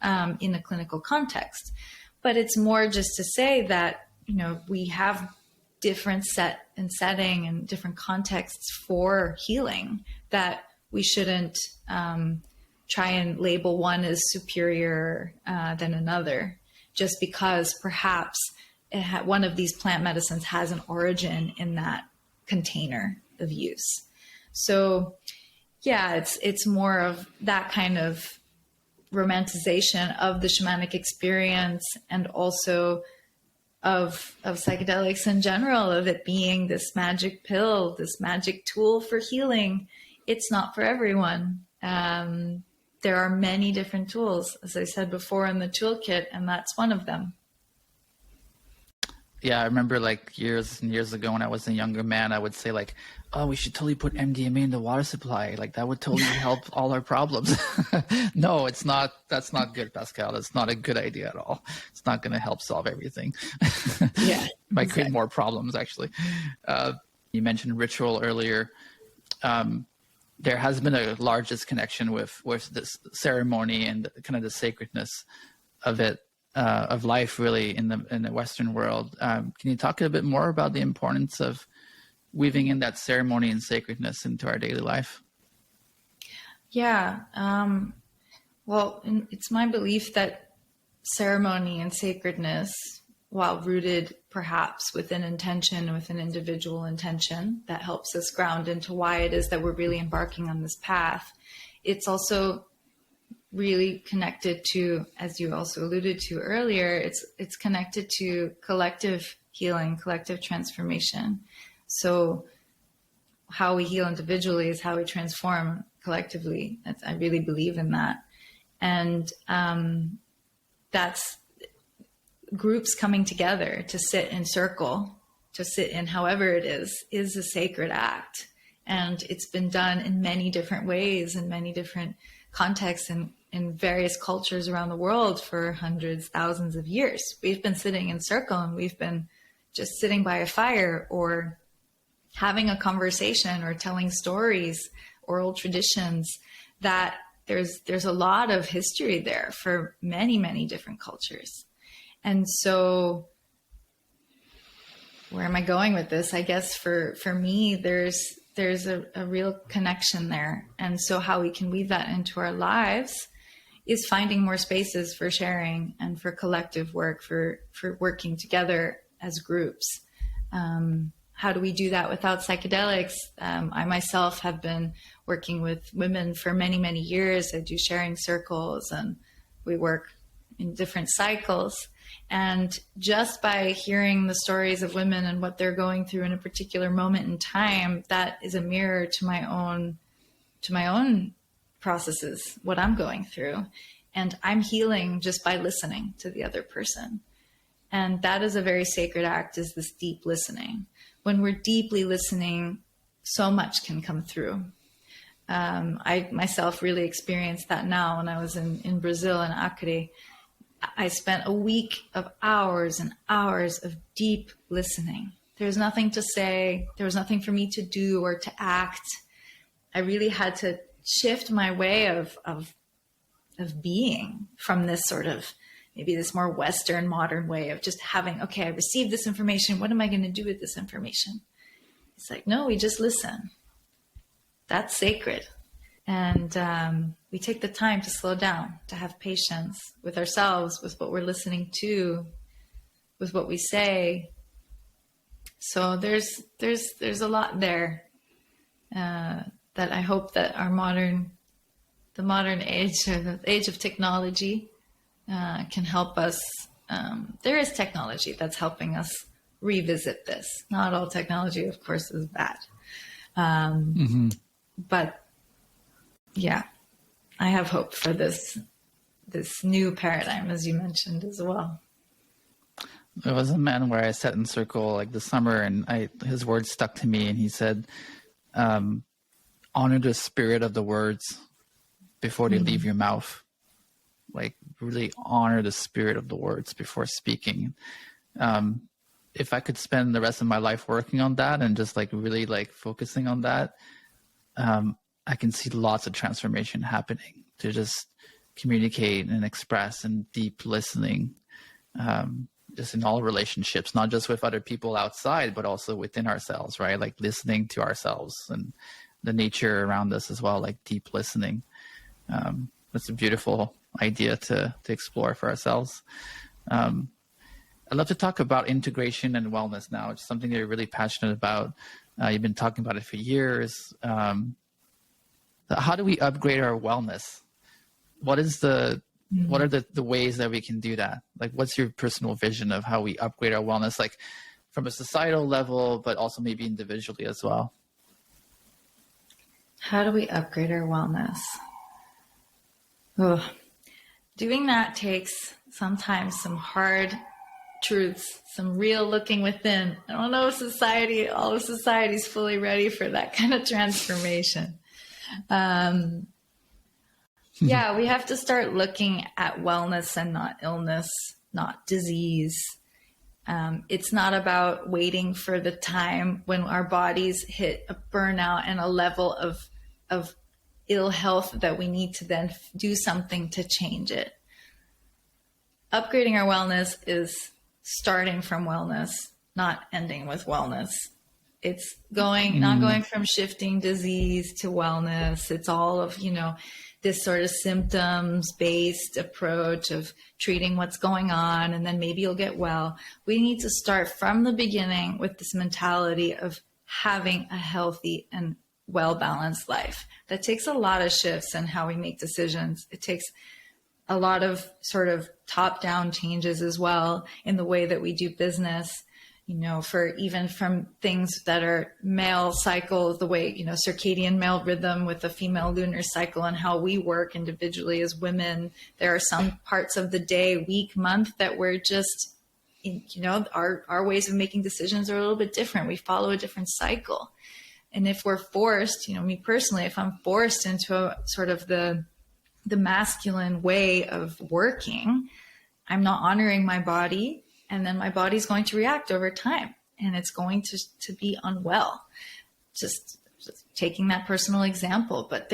in a clinical context. But it's more just to say that, we have different setting and different contexts for healing, that we shouldn't try and label one as superior than another, just because perhaps one of these plant medicines has an origin in that container of use. So yeah, it's more of that kind of romanticization of the shamanic experience, and also of psychedelics in general, of it being this magic pill, this magic tool for healing. It's not for everyone. There are many different tools, as I said before, in the toolkit, and that's one of them. Yeah, I remember years and years ago when I was a younger man, I would say oh, we should totally put MDMA in the water supply. That would totally help all our problems. No, it's not. That's not good, Pascal. That's not a good idea at all. It's not going to help solve everything. Yeah. Might create more problems, actually. You mentioned ritual earlier. There has been a large disconnection with this ceremony and kind of the sacredness of it. Of life, really, in the Western world. Can you talk a bit more about the importance of weaving in that ceremony and sacredness into our daily life? Yeah. Well, it's my belief that ceremony and sacredness, while rooted perhaps within intention, with an individual intention that helps us ground into why it is that we're really embarking on this path, it's also really connected to, as you also alluded to earlier, it's connected to collective healing, collective transformation. So how we heal individually is how we transform collectively. I really believe in that. And that's groups coming together to sit in circle, to sit in however it is a sacred act. And it's been done in many different ways, in many different contexts, and in various cultures around the world for hundreds, thousands of years. We've been sitting in circle, and we've been just sitting by a fire, or having a conversation, or telling stories, oral traditions. That there's a lot of history there for many, many different cultures. And so where am I going with this? I guess for me, there's a real connection there. And so how we can weave that into our lives is finding more spaces for sharing and for collective work, for working together as groups. How do we do that without psychedelics? I myself have been working with women for many, many years. I do sharing circles, and we work in different cycles. And just by hearing the stories of women and what they're going through in a particular moment in time, that is a mirror to my own processes, what I'm going through. And I'm healing just by listening to the other person. And that is a very sacred act, is this deep listening. When we're deeply listening, so much can come through. I myself really experienced that now when I was in Brazil, in Acre. I spent a week of hours and hours of deep listening. There was nothing to say. There was nothing for me to do or to act. I really had to shift my way of being from this sort of, maybe this more Western modern way of just having, okay, I received this information. What am I going to do with this information? It's like, no, we just listen. That's sacred. And we take the time to slow down, to have patience with ourselves, with what we're listening to, with what we say. So there's a lot there that I hope that the modern age, or the age of technology, can help us. There is technology that's helping us revisit this. Not all technology, of course, is bad. But yeah, I have hope for this this new paradigm, as you mentioned as well. There was a man where I sat in circle like this summer, and his words stuck to me, and he said, honor the spirit of the words before they leave your mouth. Like, really honor the spirit of the words before speaking. If I could spend the rest of my life working on that and just like really like focusing on that, I can see lots of transformation happening to just communicate and express and deep listening, just in all relationships, not just with other people outside, but also within ourselves, right? Like listening to ourselves and the nature around us as well, like deep listening. That's a beautiful idea to explore for ourselves. I'd love to talk about integration and wellness now. It's something that you're really passionate about. You've been talking about it for years. How do we upgrade our wellness? What are the ways that we can do that? Like, what's your personal vision of how we upgrade our wellness, like from a societal level, but also maybe individually as well? How do we upgrade our wellness? Oh, doing that takes sometimes some hard truths, some real looking within. I don't know if all of society is fully ready for that kind of transformation. Yeah, we have to start looking at wellness and not illness, not disease. It's not about waiting for the time when our bodies hit a burnout and a level of ill health that we need to then do something to change it. Upgrading our wellness is starting from wellness, not ending with wellness. It's not going from shifting disease to wellness. It's all of, this sort of symptoms-based approach of treating what's going on, and then maybe you'll get well. We need to start from the beginning with this mentality of having a healthy and well-balanced life. That takes a lot of shifts in how we make decisions. It takes a lot of sort of top-down changes as well in the way that we do business. For even from things that are male cycles, the way, circadian male rhythm with the female lunar cycle and how we work individually as women. There are some parts of the day, week, month that we're just, our ways of making decisions are a little bit different. We follow a different cycle. And if we're forced, me personally, if I'm forced into a sort of the masculine way of working, I'm not honoring my body. And then my body's going to react over time, and it's going to be unwell. Just taking that personal example. But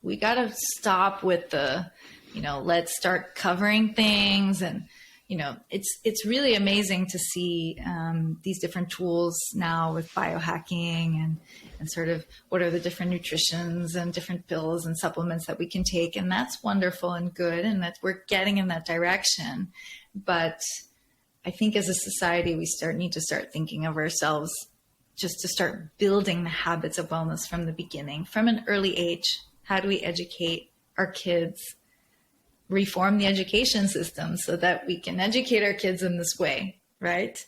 we got to stop with the, let's start covering things. And, it's really amazing to see these different tools now with biohacking and sort of what are the different nutritions and different pills and supplements that we can take. And that's wonderful and good. And that we're getting in that direction. But I think as a society, we need to start thinking of ourselves just to start building the habits of wellness from the beginning, from an early age. How do we educate our kids, reform the education system so that we can educate our kids in this way, right?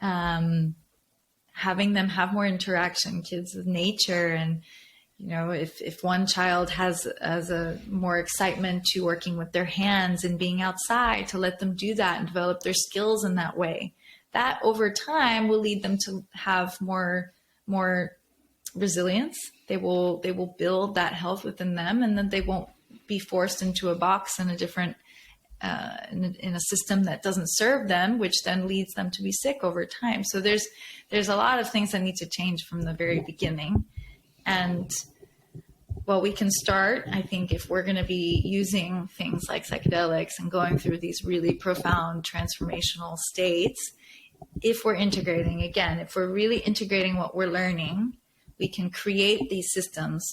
Having them have more interaction, kids with nature, and if one child has a more excitement to working with their hands and being outside, to let them do that and develop their skills in that way. That over time will lead them to have more resilience. They will build that health within them, and then they won't be forced into a box in a different in a system that doesn't serve them, which then leads them to be sick over time. So there's a lot of things that need to change from the very beginning. And we can start, I think, if we're going to be using things like psychedelics and going through these really profound transformational states, if we're really integrating what we're learning, we can create these systems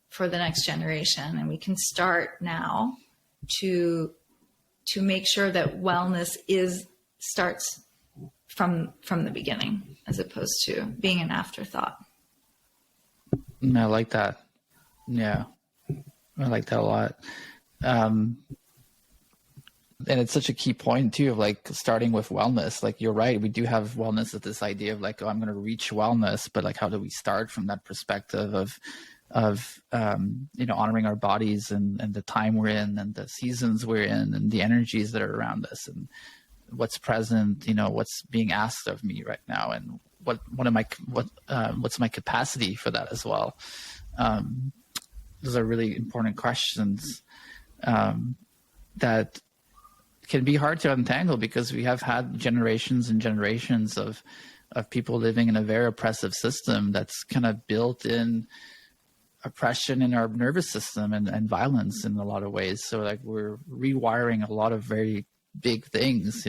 for the next generation. And we can start now to make sure that wellness starts from the beginning, as opposed to being an afterthought. I like that. Yeah, I like that a lot. And it's such a key point too, of like starting with wellness. Like, you're right. We do have wellness as this idea of like, I'm going to reach wellness, but like, how do we start from that perspective of of honoring our bodies and the time we're in and the seasons we're in and the energies that are around us and what's present, what's being asked of me right now, and what's my capacity for that as well. Those are really important questions that can be hard to untangle, because we have had generations and generations of people living in a very oppressive system that's kind of built in oppression in our nervous system and violence in a lot of ways. So like we're rewiring a lot of very big things,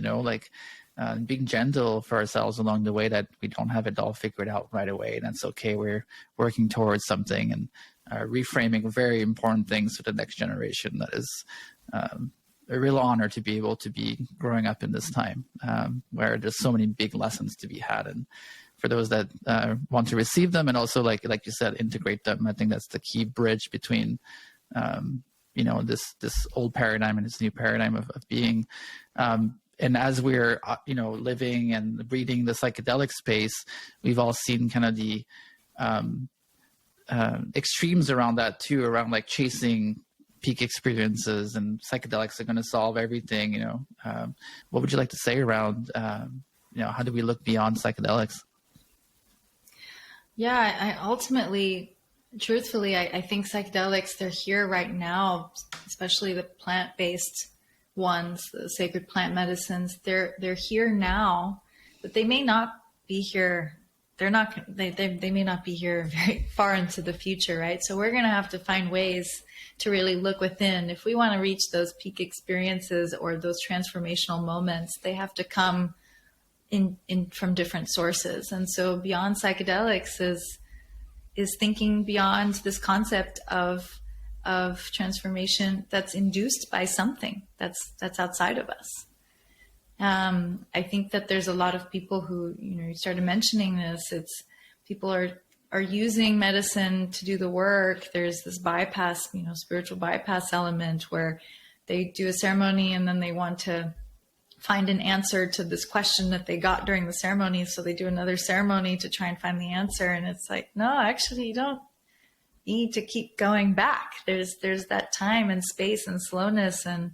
being gentle for ourselves along the way, that we don't have it all figured out right away. And that's okay. We're working towards something and reframing very important things for the next generation. That is a real honor to be able to be growing up in this time where there's so many big lessons to be had. And for those that want to receive them, and also like you said, integrate them. I think that's the key bridge between, this old paradigm and this new paradigm of being. And as we're, living and breathing the psychedelic space, we've all seen kind of the extremes around that too, around like chasing peak experiences, and psychedelics are going to solve everything. What would you like to say around, how do we look beyond psychedelics? Yeah, truthfully, I think psychedelics, they're here right now, especially the plant-based ones, the sacred plant medicines. They're here now, but they may not be here. They may not be here very far into the future, right? So we're going to have to find ways to really look within. If we want to reach those peak experiences or those transformational moments, they have to come in from different sources. And so beyond psychedelics is thinking beyond this concept of transformation that's induced by something that's outside of us. I think that there's a lot of people who, you started mentioning this, people are using medicine to do the work. There's this bypass, spiritual bypass element where they do a ceremony and then they want to find an answer to this question that they got during the ceremony. So they do another ceremony to try and find the answer. And it's like, no, actually you don't need to keep going back. There's that time and space and slowness, and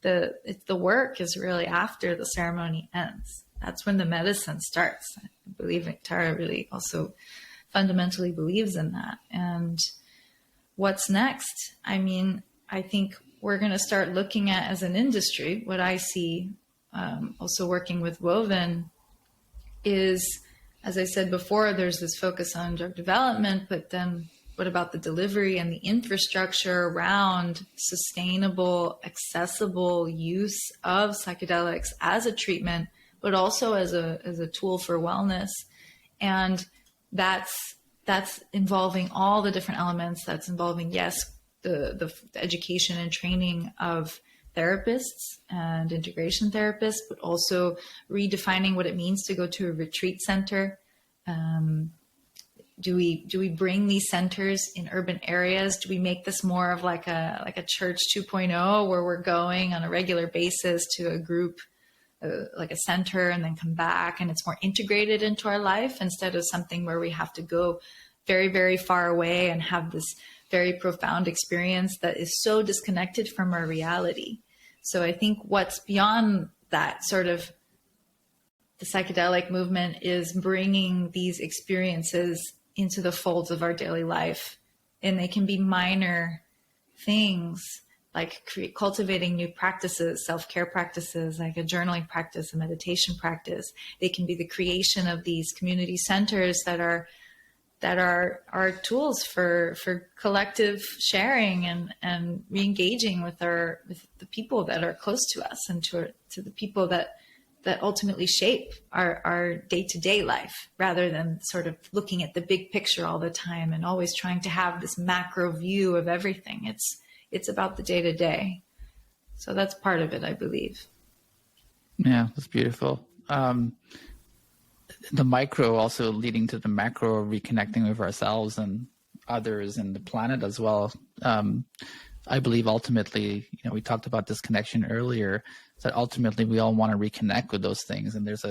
the work is really after the ceremony ends. That's when the medicine starts. I believe Tara really also fundamentally believes in that. And what's next? I think we're going to start looking at, as an industry, what I see also working with Woven is, as I said before, there's this focus on drug development, but then what about the delivery and the infrastructure around sustainable, accessible use of psychedelics as a treatment, but also as a tool for wellness? And that's involving all the different elements. That's involving, yes, the education and training of therapists and integration therapists, but also redefining what it means to go to a retreat center. Do we bring these centers in urban areas? Do we make this more of like a church 2.0, where we're going on a regular basis to a group, like a center, and then come back, and it's more integrated into our life, instead of something where we have to go very, very far away and have this very profound experience that is so disconnected from our reality? So I think what's beyond that, sort of the psychedelic movement, is bringing these experiences into the folds of our daily life. And they can be minor things, like cultivating new practices, self-care practices, like a journaling practice, a meditation practice. They can be the creation of these community centers that are tools for collective sharing and re-engaging with the people that are close to us, and to the people that ultimately shape our day-to-day life, rather than sort of looking at the big picture all the time and always trying to have this macro view of everything. It's about the day-to-day. So that's part of it, I believe. Yeah, that's beautiful. The micro also leading to the macro, reconnecting with ourselves and others and the planet as well. I believe ultimately, we talked about this connection earlier, that ultimately we all want to reconnect with those things. And there's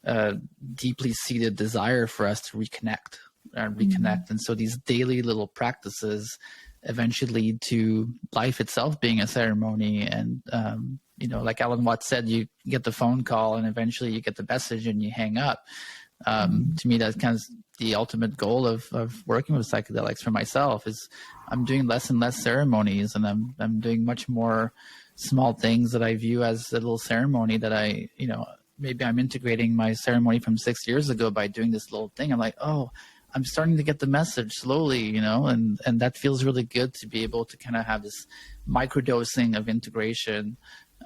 a deeply seated desire for us to reconnect. reconnect. And so these daily little practices eventually lead to life itself being a ceremony. And, like Alan Watts said, you get the phone call and eventually you get the message and you hang up. To me, that's kind of the ultimate goal of working with psychedelics for myself is I'm doing less and less ceremonies, and I'm doing much more small things that I view as a little ceremony that I, maybe I'm integrating my ceremony from 6 years ago by doing this little thing. I'm like, oh, I'm starting to get the message slowly, and that feels really good to be able to kind of have this microdosing of integration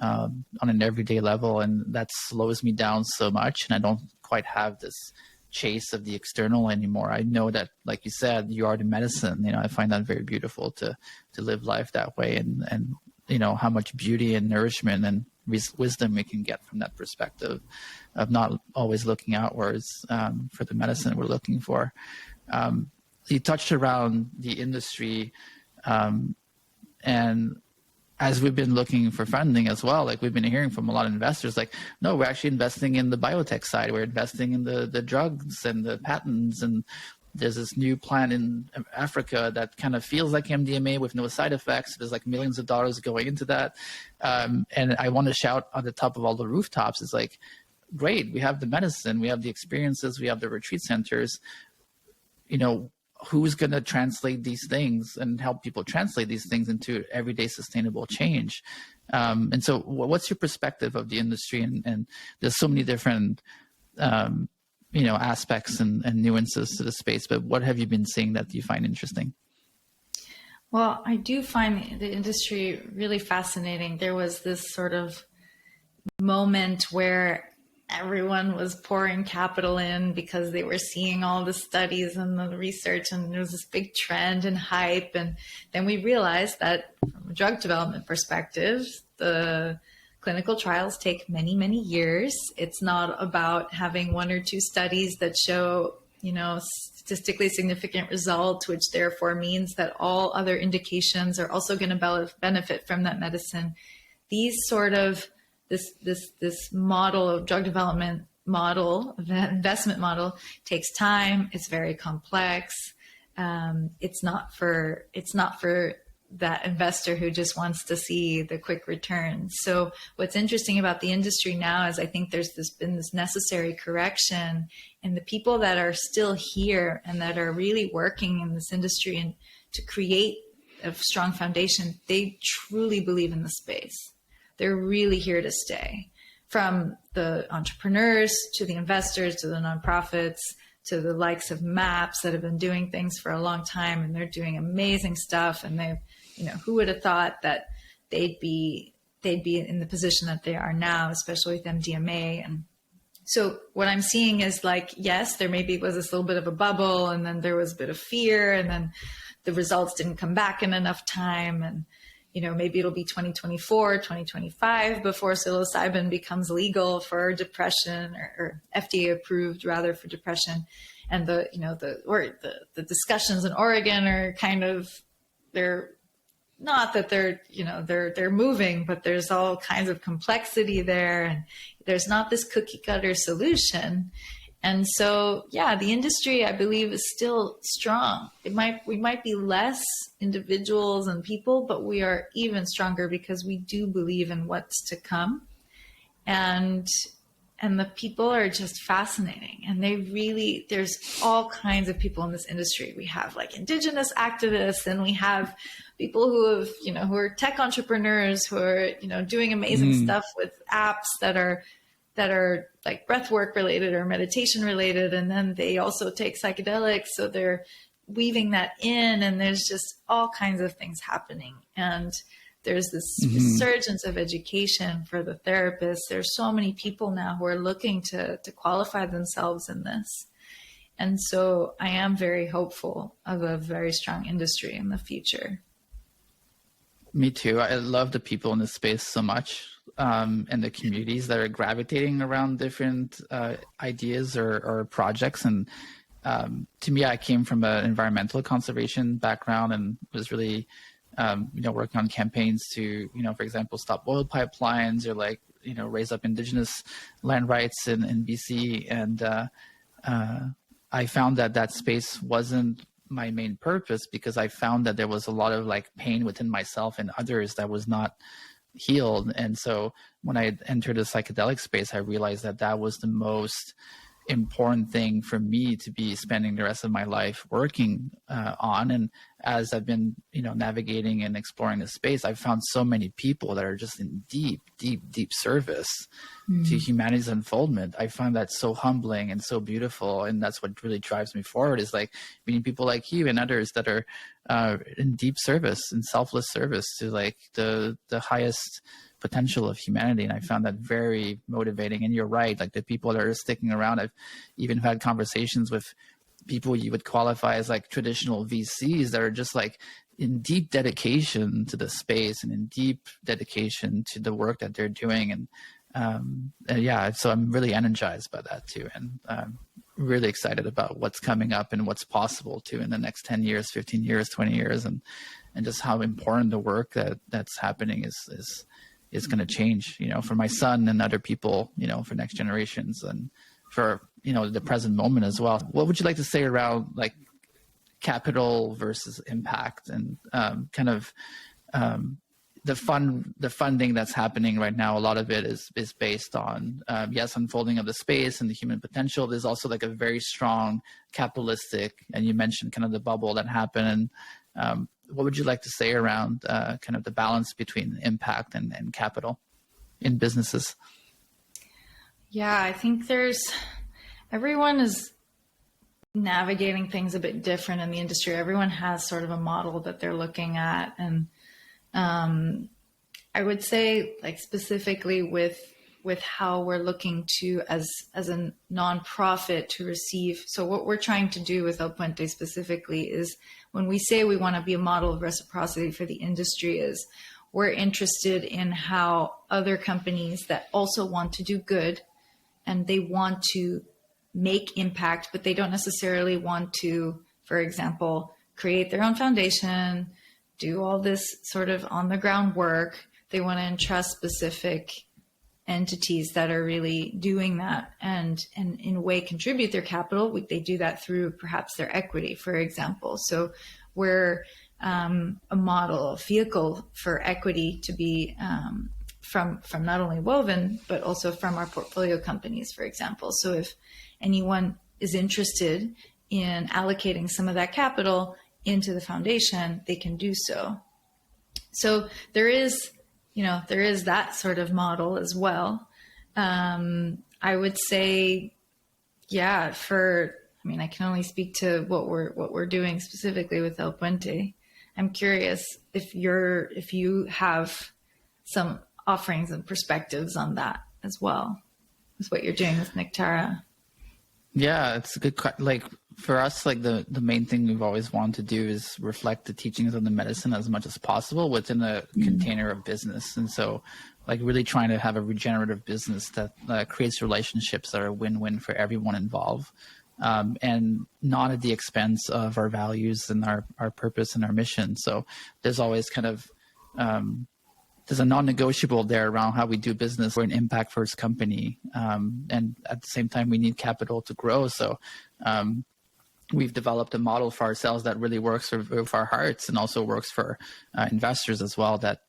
on an everyday level. And that slows me down so much. And I don't quite have this chase of the external anymore. I know that, like you said, you are the medicine. I find that very beautiful to live life that way, and how much beauty and nourishment and wisdom we can get from that perspective of not always looking outwards for the medicine we're looking for. You touched around the industry, and as we've been looking for funding as well, like we've been hearing from a lot of investors, like, no, we're actually investing in the biotech side. We're investing in the drugs and the patents. And there's this new plant in Africa that kind of feels like MDMA with no side effects. There's like millions of dollars going into that. And I want to shout on the top of all the rooftops. It's like, great, we have the medicine, we have the experiences, we have the retreat centers. Who's going to translate these things and help people translate these things into everyday sustainable change? And so what's your perspective of the industry? And there's so many different, aspects and nuances to the space, but what have you been seeing that you find interesting? Well, I do find the industry really fascinating. There was this sort of moment where everyone was pouring capital in because they were seeing all the studies and the research, and there was this big trend and hype. And then we realized that from a drug development perspective, the clinical trials take many, many years. It's not about having one or two studies that show, statistically significant results, which therefore means that all other indications are also going to benefit from that medicine. These sort of this model of drug development investment model takes time. It's very complex. It's not for that investor who just wants to see the quick return. So what's interesting about the industry now is I think there's been this necessary correction, and the people that are still here and that are really working in this industry and to create a strong foundation, they truly believe in the space. They're really here to stay, from the entrepreneurs to the investors to the nonprofits to the likes of MAPS that have been doing things for a long time, and they're doing amazing stuff. And they, who would have thought that they'd be in the position that they are now, especially with MDMA. And so what I'm seeing is, like, yes, there maybe was this little bit of a bubble, and then there was a bit of fear, and then the results didn't come back in enough time. And maybe it'll be 2024, 2025 before psilocybin becomes legal for depression, or FDA approved rather for depression. And the discussions in Oregon are kind of, they're not that they're moving, but there's all kinds of complexity there, and there's not this cookie cutter solution. And so, yeah, the industry, I believe, is still strong. We might be less individuals and people, but we are even stronger because we do believe in what's to come. And the people are just fascinating. And there's all kinds of people in this industry. We have like indigenous activists, and we have people who are tech entrepreneurs who are, doing amazing stuff with apps that are like breathwork related or meditation related. And then they also take psychedelics. So they're weaving that in, and there's just all kinds of things happening. And there's this resurgence of education for the therapists. There's so many people now who are looking to qualify themselves in this. And so I am very hopeful of a very strong industry in the future. Me too. I love the people in this space so much. And the communities that are gravitating around different ideas or projects. And to me, I came from an environmental conservation background and was really, working on campaigns to, for example, stop oil pipelines or raise up indigenous land rights in BC. And I found that that space wasn't my main purpose, because I found that there was a lot of like pain within myself and others that was not healed. And so when I entered the psychedelic space, I realized that that was the most important thing for me to be spending the rest of my life working on. And as I've been, navigating and exploring this space, I've found so many people that are just in deep, deep, deep service to humanity's unfoldment. I find that so humbling and so beautiful. And that's what really drives me forward, is like meeting people like you and others that are in deep service and selfless service to like the highest potential of humanity. And I found that very motivating. And you're right, like the people that are sticking around, I've even had conversations with people you would qualify as like traditional VCs that are just like in deep dedication to the space and in deep dedication to the work that they're doing. And yeah, so I'm really energized by that too. And really excited about what's coming up and what's possible too in the next 10 years, 15 years, 20 years, and just how important the work that's happening is going to change, for my son and other people, for next generations, and for, the present moment as well. What would you like to say around like capital versus impact, and the funding that's happening right now? A lot of it is based on, yes, unfolding of the space and the human potential. There's also like a very strong capitalistic, and you mentioned kind of the bubble that happened. And what would you like to say around kind of the balance between impact and capital in businesses? Yeah, I think everyone is navigating things a bit different in the industry. Everyone has sort of a model that they're looking at. And I would say, like, specifically with how we're looking to, as a nonprofit, to receive. So what we're trying to do with El Puente specifically is, when we say we want to be a model of reciprocity for the industry, is we're interested in how other companies that also want to do good and they want to make impact, but they don't necessarily want to, for example, create their own foundation, do all this sort of on the ground work. They want to entrust specific entities that are really doing that and in a way contribute their capital. They do that through perhaps their equity, for example. So we're a model, a vehicle for equity to be from not only Woven, but also from our portfolio companies, for example. So if anyone is interested in allocating some of that capital into the foundation, they can do so. So there is that sort of model as well. I would say, yeah, I can only speak to what we're doing specifically with El Puente. I'm curious if you have some offerings and perspectives on that as well, as what you're doing with Nectara. Yeah, it's a good question. Like for us, like the main thing we've always wanted to do is reflect the teachings of the medicine as much as possible within a container of business. And so like really trying to have a regenerative business that creates relationships that are win-win for everyone involved, and not at the expense of our values and our purpose and our mission. So there's always kind of, there's a non-negotiable there around how we do business. We're an impact first company. And at the same time, we need capital to grow. So we've developed a model for ourselves that really works with our hearts and also works for investors as well, that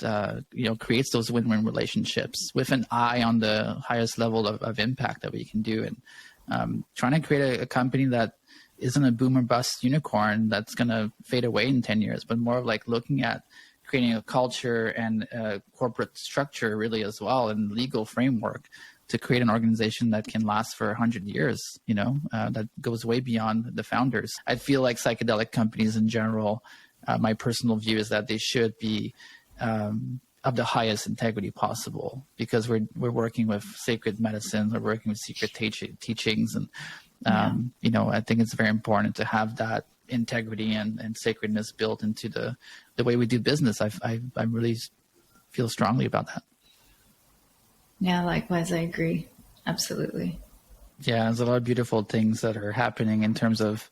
creates those win-win relationships with an eye on the highest level of impact that we can do. And trying to create a company that isn't a boom or bust unicorn that's going to fade away in 10 years, but more of like looking at creating a culture and a corporate structure really as well, and legal framework to create an organization that can last for 100 years, that goes way beyond the founders. I feel like psychedelic companies in general, my personal view is that they should be of the highest integrity possible, because we're working with sacred medicines, we're working with secret teachings. And, I think it's very important to have that integrity and sacredness built into the way we do business. I really feel strongly about that. Yeah, likewise, I agree. Absolutely. Yeah, there's a lot of beautiful things that are happening in terms of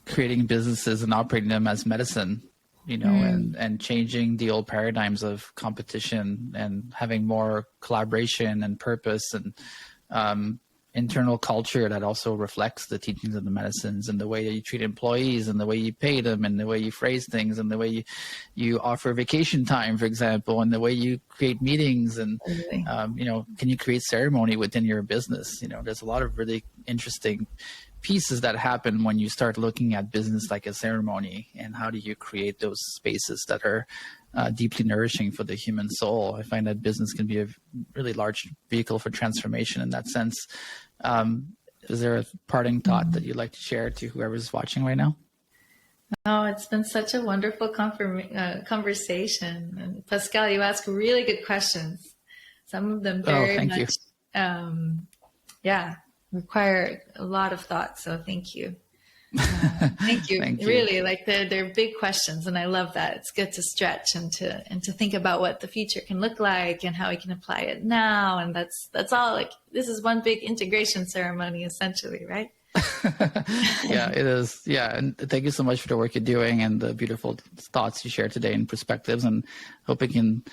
creating businesses and operating them as medicine, and changing the old paradigms of competition and having more collaboration and purpose. And internal culture that also reflects the teachings of the medicines, and the way that you treat employees, and the way you pay them, and the way you phrase things, and the way you offer vacation time, for example, and the way you create meetings, and can you create ceremony within your business? There's a lot of really interesting pieces that happen when you start looking at business like a ceremony, and how do you create those spaces that are deeply nourishing for the human soul. I find that business can be a really large vehicle for transformation in that sense. Is there a parting thought that you'd like to share to whoever's watching right now? Oh, it's been such a wonderful conversation. And Pascal, you ask really good questions. Some of them very much, require a lot of thought. So thank you. Thank you. Thank you. Really, like they're big questions, and I love that. It's good to stretch and to think about what the future can look like and how we can apply it now. And that's all. Like, this is one big integration ceremony, essentially, right? Yeah, it is. Yeah, and thank you so much for the work you're doing and the beautiful thoughts you share today and perspectives. And hope it can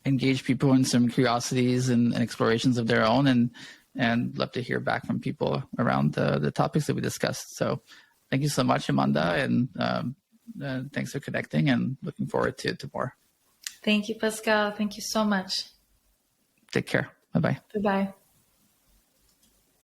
engage people in some curiosities and explorations of their own, and love to hear back from people around the topics that we discussed. So thank you so much, Amánda, and thanks for connecting, and looking forward to more. Thank you, Pascal. Thank you so much. Take care. Bye-bye. Bye-bye.